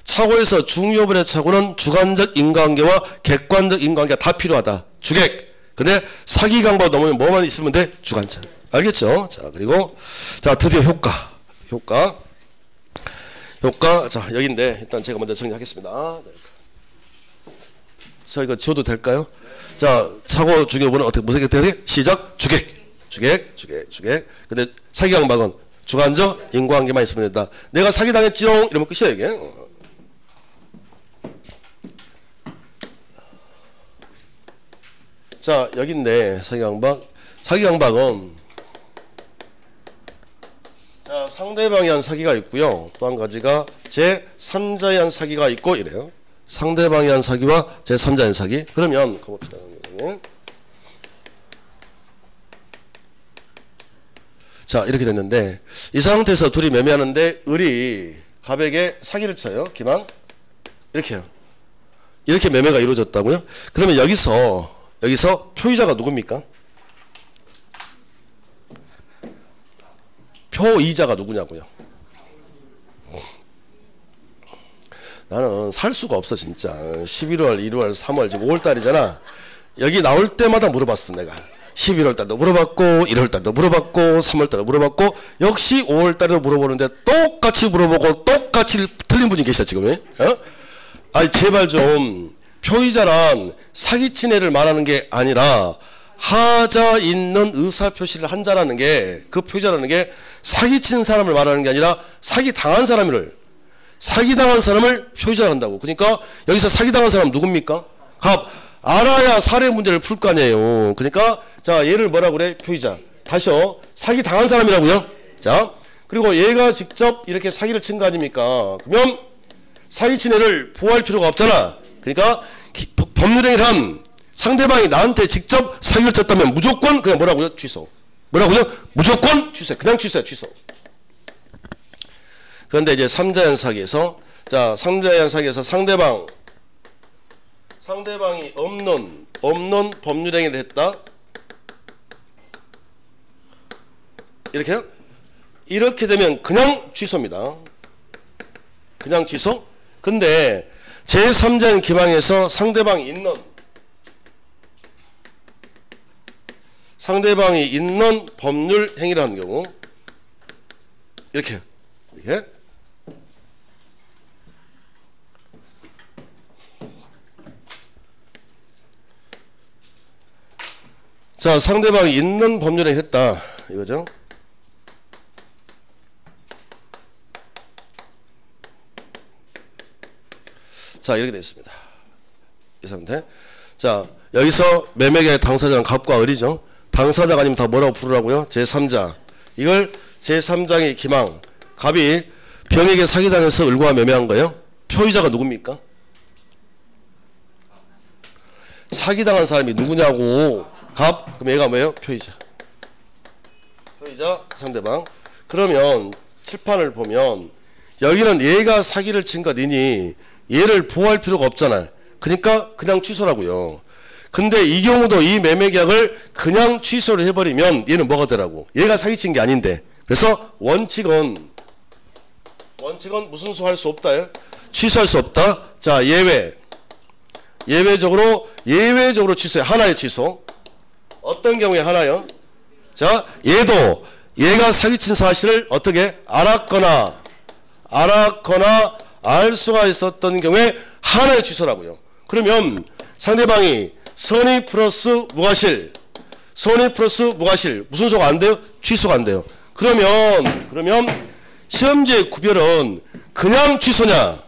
착오에서 중요분의 착오는 주관적 인과관계와 객관적 인과관계가 다 필요하다. 주객. 근데 사기 강박 넘으면 뭐만 있으면 돼? 주관자. 알겠죠? 자, 그리고 자, 드디어 효과. 자, 여기인데 일단 제가 먼저 정리하겠습니다. 자, 이거 지워도 될까요? 자, 착오 중요분은 어떻게 무슨 얘기가 돼? 시작. 주객. 근데 사기 강박은 주관적 인과관계만 있으면 된다. 내가 사기 당했지롱 이러면 끝이야 이게. 자 여기 있네. 사기 강박은 자 상대방이 한 사기가 있고요. 또 한 가지가 제3자의 한 사기가 있고 이래요. 상대방이 한 사기와 제3자의 사기. 그러면 가봅시다. 자, 이렇게 됐는데 이 상태에서 둘이 매매하는데 을이 갑에게 사기를 쳐요. 기망. 이렇게요. 이렇게 매매가 이루어졌다고요? 그러면 여기서 표의자가 누굽니까? 표의자가 누구냐고요? 나는 살 수가 없어 진짜. 11월, 1월, 3월 지금 5월달이잖아. 여기 나올 때마다 물어봤어 내가. 11월달도 물어봤고 1월달도 물어봤고 3월달도 물어봤고 역시 5월달에도 물어보는데 똑같이 물어보고 똑같이 틀린 분이 계시다 지금. 어? 아니 제발 좀 표의자란 사기친 애를 말하는 게 아니라 하자 있는 의사표시를 한 자라는 게 그 표의자라는 게 사기친 사람을 말하는 게 아니라 사기당한 사람을 표의자로 한다고. 그러니까 여기서 사기당한 사람 누굽니까? 알아야 사례 문제를 풀 거 아니에요. 그러니까 자 얘를 뭐라 그래? 표의자. 다시요. 사기당한 사람이라고요. 자 그리고 얘가 직접 이렇게 사기를 친 거 아닙니까? 그러면 사기친 애를 보호할 필요가 없잖아. 그러니까 법률행위를 한 상대방이 나한테 직접 사기를 쳤다면 무조건 그냥 뭐라고요? 취소. 뭐라고요? 무조건 취소. 그냥 취소야 취소. 그런데 이제 3자연 사기에서 자 3자연 사기에서 상대방이 없는 법률행위를 했다. 이렇게요? 이렇게 되면 그냥 취소입니다. 그냥 취소? 근데 제3자연 기망에서 상대방이 있는 법률 행위를 하는 경우 이렇게 자 상대방이 있는 법률 행위를 했다 이거죠. 자 이렇게 되어 있습니다. 이 상태. 자 여기서 매매계의 당사자는 갑과 을이죠. 당사자가 아니면 다 뭐라고 부르라고요? 제3자. 이걸 제3자의 기망. 갑이 병에게 사기당해서 을과 매매한 거예요. 표의자가 누굽니까? 사기당한 사람이 누구냐고. 갑. 그럼 얘가 뭐예요? 표의자. 표의자 상대방. 그러면 칠판을 보면 여기는 얘가 사기를 친 것이니 얘를 보호할 필요가 없잖아요. 그러니까 그냥 취소라고요. 근데 이 경우도 이 매매계약을 그냥 취소를 해버리면 얘는 뭐가 되라고. 얘가 사기친 게 아닌데. 그래서 원칙은 무슨 수 할 수 없다. 취소할 수 없다. 자 예외적으로 취소해. 하나의 취소. 어떤 경우에 하나요? 자 얘도 얘가 사기친 사실을 어떻게 알았거나 알 수가 있었던 경우에 하나의 취소라고요. 그러면 상대방이 선의 플러스 무과실 무슨 소가 안 돼요? 취소가 안 돼요. 그러면 시험지의 구별은 그냥 취소냐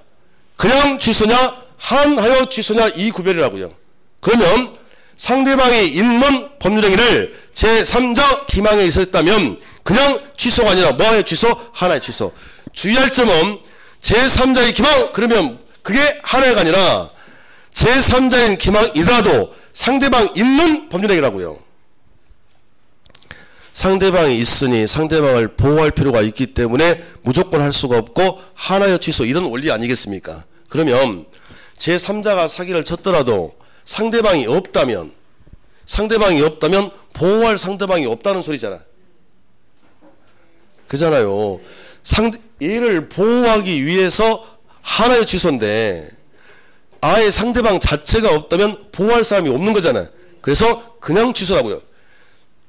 한하여 취소냐 이 구별이라고요. 그러면 상대방이 있는 법률행위를 제3자 기망에 있었다면 그냥 취소가 아니라 뭐하여 취소? 하나의 취소. 주의할 점은 제3자의 기망 그러면 그게 하나가 아니라 제3자인 기망이더라도 상대방 있는 법률행위라고요. 상대방이 있으니 상대방을 보호할 필요가 있기 때문에 무조건 할 수가 없고 하나여 취소 이런 원리 아니겠습니까? 그러면 제3자가 사기를 쳤더라도 상대방이 없다면 보호할 상대방이 없다는 소리잖아. 그잖아요. 얘를 보호하기 위해서 하나의 취소인데 아예 상대방 자체가 없다면 보호할 사람이 없는 거잖아요. 그래서 그냥 취소라고요.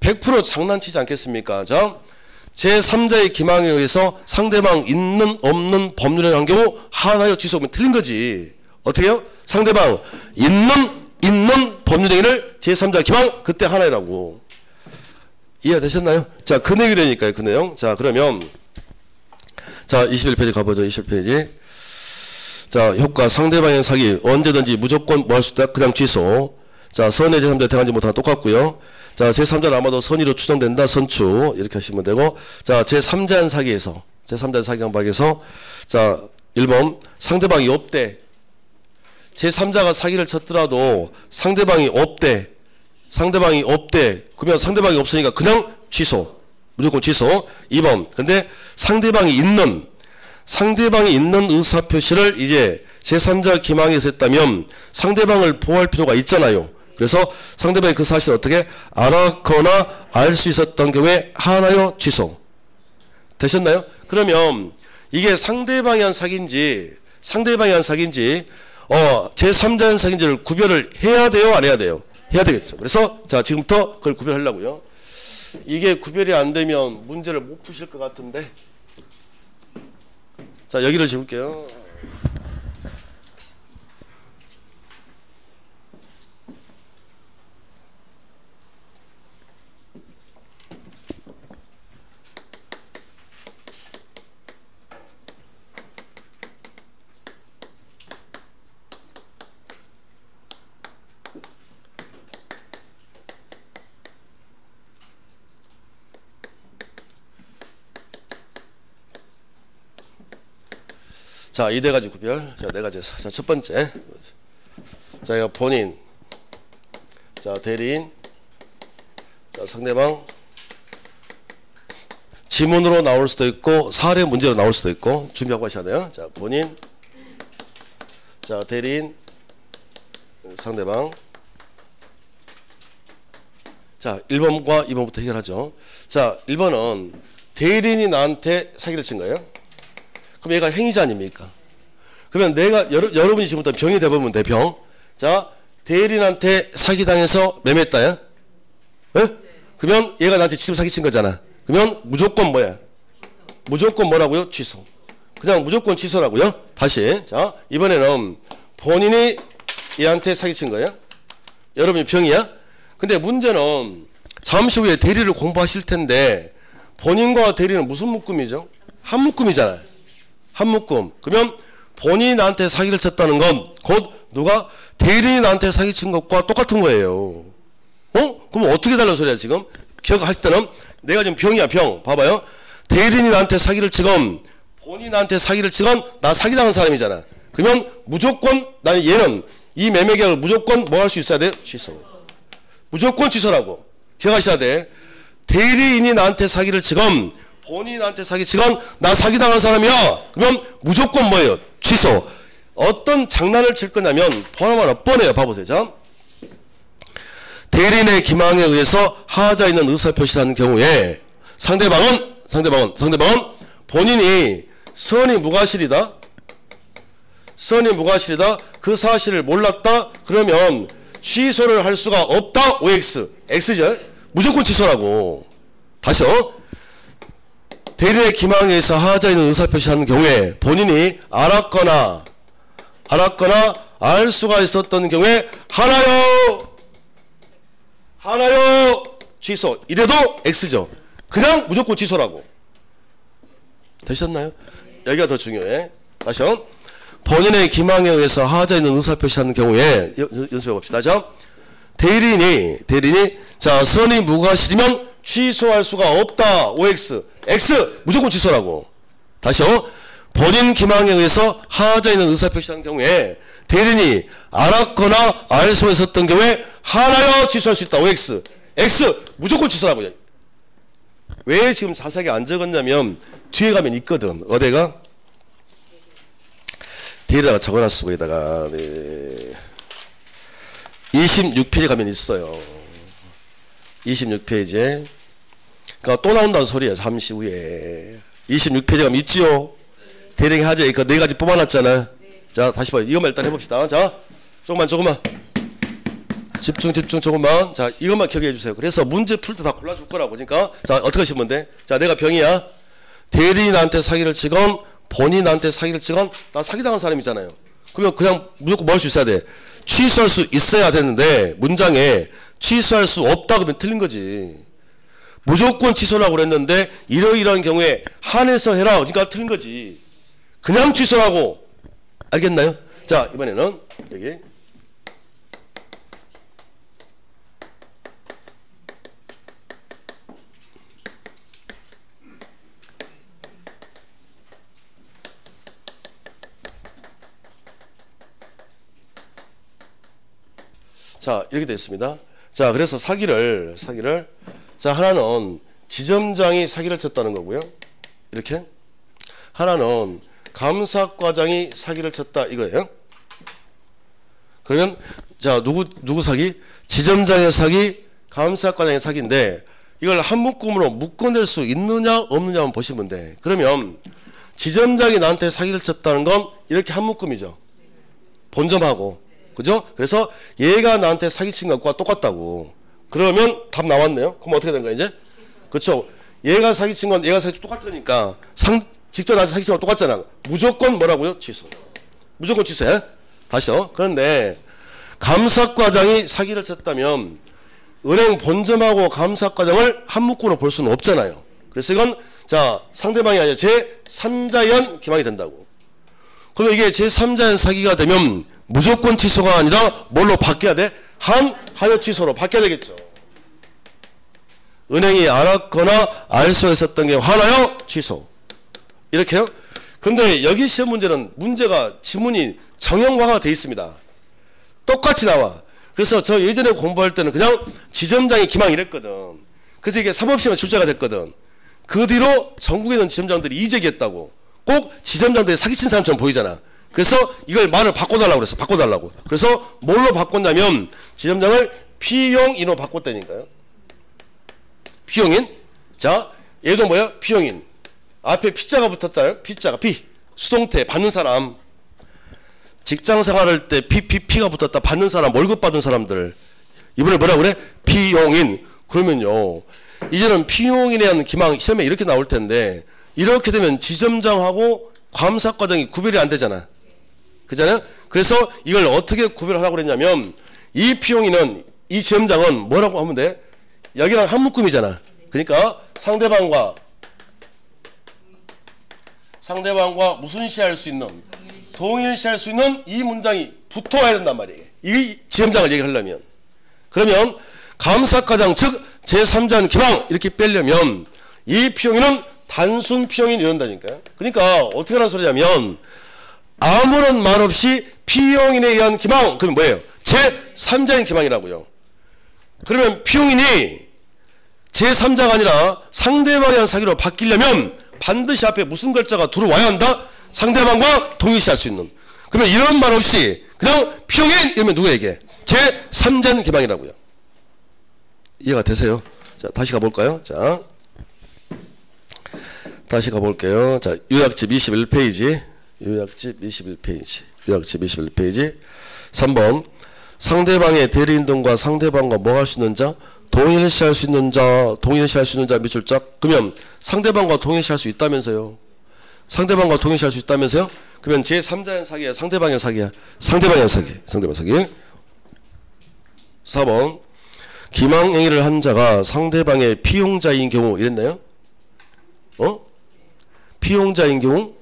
100% 장난치지 않겠습니까? 자, 제3자의 기망에 의해서 상대방 있는 없는 법률에 한 경우 하나의 취소면 틀린 거지. 어떻게 해요? 상대방 있는 법률행위를 제3자 기망 그때 하나라고. 이해되셨나요? 자, 그 내용이라니까요. 그 내용. 자, 그러면 자 21페이지 가보죠. 21페이지. 자, 효과 상대방의 사기 언제든지 무조건 뭐 할 수 있다? 그냥 취소. 자, 선의 제3자 대항하지 못하는 똑같고요. 자, 제3자는 아마도 선의로 추정된다. 선추. 이렇게 하시면 되고. 자, 제3자한 사기에서 제3자한 사기 강박에서 자, 1번 상대방이 없대. 제3자가 사기를 쳤더라도 상대방이 없대. 그러면 상대방이 없으니까 그냥 취소. 무조건 취소. 2번. 근데 상대방이 있는 의사표시를 이제 제3자 기망에서 했다면 상대방을 보호할 필요가 있잖아요. 그래서 상대방이 그 사실을 어떻게 알았거나 알 수 있었던 경우에 하나요? 취소. 되셨나요? 그러면 이게 상대방이 한 사기인지 제3자의 사기인지를 구별을 해야 돼요? 안 해야 돼요? 해야 되겠죠. 그래서 자 지금부터 그걸 구별하려고요. 이게 구별이 안 되면 문제를 못 푸실 것 같은데, 자 여기를 지울게요. 자, 이 네 가지 구별. 자, 네 가지. 자, 첫 번째. 자, 이거 본인. 자, 대리인. 자, 상대방. 지문으로 나올 수도 있고, 사례 문제로 나올 수도 있고, 준비하고 하셔야 돼요. 자, 본인. 자, 대리인. 상대방. 자, 1번과 2번부터 해결하죠. 자, 1번은 대리인이 나한테 사기를 친 거예요. 그럼 얘가 행위자 아닙니까? 그러면 내가 여러분이 지금부터 병이 돼보면 돼. 병. 자, 대리인한테 사기당해서 매매했다야. 네? 그러면 얘가 나한테 지금 사기친 거잖아. 그러면 무조건 뭐야? 무조건 뭐라고요? 취소. 그냥 무조건 취소라고요. 다시. 자, 이번에는 본인이 얘한테 사기친 거야. 여러분이 병이야. 근데 문제는 잠시 후에 대리를 공부하실 텐데 본인과 대리는 무슨 묶음이죠? 한 묶음이잖아요. 한 묶음. 그러면 본인이 나한테 사기를 쳤다는 건 곧 누가 대리인이 나한테 사기친 것과 똑같은 거예요. 그럼 어떻게 달라는 소리야 지금? 기억하실 때는 내가 지금 병이야 병. 봐봐요. 대리인이 나한테 사기를 치건 본인이 나한테 사기를 치건 나 사기당한 사람이잖아. 그러면 무조건 나는 얘는 이 매매 계약을 무조건 뭐 할 수 있어야 돼? 취소. 무조건 취소라고. 기억하셔야 돼. 대리인이 나한테 사기를 치건 본인이 나한테 사기치건 나 사기당한 사람이야. 그러면 무조건 뭐예요? 취소. 어떤 장난을 칠 거냐면 번호만 뻔해요. 봐보세요. 자, 대리인의 기망에 의해서 하자 있는 의사표시를 하는 경우에 상대방은 본인이 선이 무과실이다. 그 사실을 몰랐다. 그러면 취소를 할 수가 없다. OX. X죠. 무조건 취소라고. 다시요. 대리의 기망에 의해서 하자 있는 의사표시하는 경우에 본인이 알았거나 알 수가 있었던 경우에 하나요 취소. 이래도 X죠. 그냥 무조건 취소라고. 되셨나요? 여기가 더 중요해. 다시요. 본인의 기망에 의해서 하자 있는 의사표시하는 경우에 연습해 봅시다. 자, 대리인이 자 선이 무과실이면 취소할 수가 없다. OX. X 무조건 취소라고. 다시요. 본인 기망에 의해서 하자 있는 의사표시한 경우에 대리인이 알았거나 알 수 있었던 경우에 하나요 취소할 수 있다. OX. X 무조건 취소라고요. 왜 지금 자세하게 안 적었냐면 뒤에 가면 있거든. 어디가? 뒤에다가 적어놨어. 거기다가. 네. 26페이지 가면 있어요. 26페이지에. 그러니까 또 나온다는 소리야. 잠시 후에. 26페이지 가면 있지요. 대리인 하자. 그 네 가지 뽑아놨잖아. 자, 다시 봐요. 이것만 일단 해봅시다. 자, 조금만. 집중 조금만. 자, 이것만 기억해 주세요. 그래서 문제 풀 때 다 골라줄 거라고. 그러니까 자, 어떻게 하시면 돼? 자, 내가 병이야. 대리인한테 사기를 치건 본인한테 사기를 치건 나 사기당한 사람이잖아요. 그러면 그냥 무조건 뭐 할 수 있어야 돼? 취소할 수 있어야 되는데 문장에 취소할 수 없다 그러면 틀린 거지. 무조건 취소라고 그랬는데 이러이러한 경우에 한해서 해라. 그러니까 틀린 거지. 그냥 취소라고. 알겠나요? 자, 이번에는 여기 자, 이렇게 되어 있습니다. 자, 그래서 사기를 자, 하나는 지점장이 사기를 쳤다는 거고요. 이렇게. 하나는 감사과장이 사기를 쳤다 이거예요. 그러면 자, 누구 사기? 지점장의 사기, 감사과장의 사기인데 이걸 한 묶음으로 묶어낼 수 있느냐 없느냐 한번 보시면 돼. 그러면 지점장이 나한테 사기를 쳤다는 건 이렇게 한 묶음이죠. 본점하고. 그죠? 그래서 얘가 나한테 사기친 것과 똑같다고. 그러면 답 나왔네요. 그럼 어떻게 된 거야 이제? 그렇죠. 얘가 사기친 건 얘가 사기친 똑같으니까 직접 나한테 사기친 건 똑같잖아. 무조건 뭐라고요? 취소. 무조건 취소해. 다시요. 그런데 감사과장이 사기를 쳤다면 은행 본점하고 감사과장을 한 묶음으로 볼 수는 없잖아요. 그래서 이건 자, 상대방이 아니라 제3자연 기망이 된다고. 그러면 이게 제3자연 사기가 되면 무조건 취소가 아니라 뭘로 바뀌어야 돼? 하여 취소로 바뀌어야 되겠죠. 은행이 알았거나 알 수 있었던 게 하나요? 취소. 이렇게요? 근데 여기 시험 문제는 문제가 지문이 정형화가 돼 있습니다. 똑같이 나와. 그래서 저 예전에 공부할 때는 그냥 지점장이 기망 이랬거든. 그래서 이게 사법시험에 출제가 됐거든. 그 뒤로 전국에 있는 지점장들이 이재기했다고. 꼭 지점장들이 사기친 사람처럼 보이잖아. 그래서 이걸 말을 바꿔달라고 그랬어. 바꿔달라고. 그래서 뭘로 바꿨냐면 지점장을 피용인으로 바꿨다니까요. 피용인. 자, 얘도 뭐야? 피용인. 앞에 피자가 붙었다. 피자가 피. 수동태 받는 사람. 직장 생활할 때 피가 붙었다. 받는 사람, 월급 받은 사람들. 이번에 뭐라 그래? 피용인. 그러면요. 이제는 피용인에 대한 기망 시험에 이렇게 나올 텐데 이렇게 되면 지점장하고 감사과장이 구별이 안 되잖아. 그잖아요? 그래서 이걸 어떻게 구별하라고 그랬냐면 이 피용인은 이 지점장은 뭐라고 하면 돼? 여기랑 한 묶음이잖아. 그러니까 상대방과 무슨 시할 수 있는 동일시할 수 있는 이 문장이 붙어야 된단 말이에요. 이 지점장을 얘기하려면. 그러면 감사과장 즉 제3자연 기망 이렇게 빼려면 이 피용인은 단순 피용인 이런다니까요. 그러니까 어떻게 하는 소리냐면 아무런 말 없이 피용인에 의한 기망 그러면 뭐예요? 제3자연 기망이라고요. 그러면 피용인이 제3자가 아니라 상대방에 대한 사기로 바뀌려면 반드시 앞에 무슨 글자가 들어와야 한다? 상대방과 동일시할 수 있는. 그러면 이런 말 없이 그냥 피용인 이러면 누구에게? 제3자연 기망이라고요. 이해가 되세요? 자, 다시 가볼까요? 자, 다시 가볼게요. 자, 요약집 21페이지. 요약집 21페이지. 3번. 상대방의 대리인 등과 상대방과 뭐 할 수 있는 자? 동일시할 수 있는 자, 밑줄 짝. 그러면 상대방과 동일시할 수 있다면서요. 상대방과 동일시할 수 있다면서요? 그러면 제3자연 사기야, 상대방의 사기야? 상대방 사기. 4번. 기망행위를 한 자가 상대방의 피용자인 경우 이랬나요? 피용자인 경우?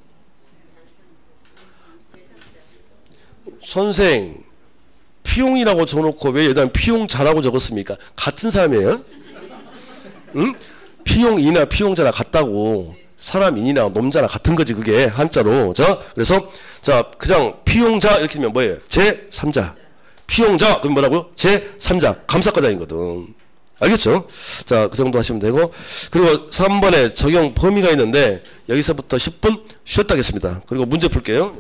선생 피용이라고 적어놓고 왜 여기다 피용자라고 적었습니까? 같은 사람이에요? 응? 피용이나 피용자나 같다고. 사람인이나 놈자나 같은 거지 그게 한자로. 자, 그래서 자 그냥 피용자 이렇게 되면 뭐예요? 제3자. 피용자 그럼 뭐라고요? 제3자 감사과장이거든. 알겠죠? 자, 그 정도 하시면 되고 그리고 3번에 적용 범위가 있는데 여기서부터 10분 쉬었다 하겠습니다. 그리고 문제 풀게요.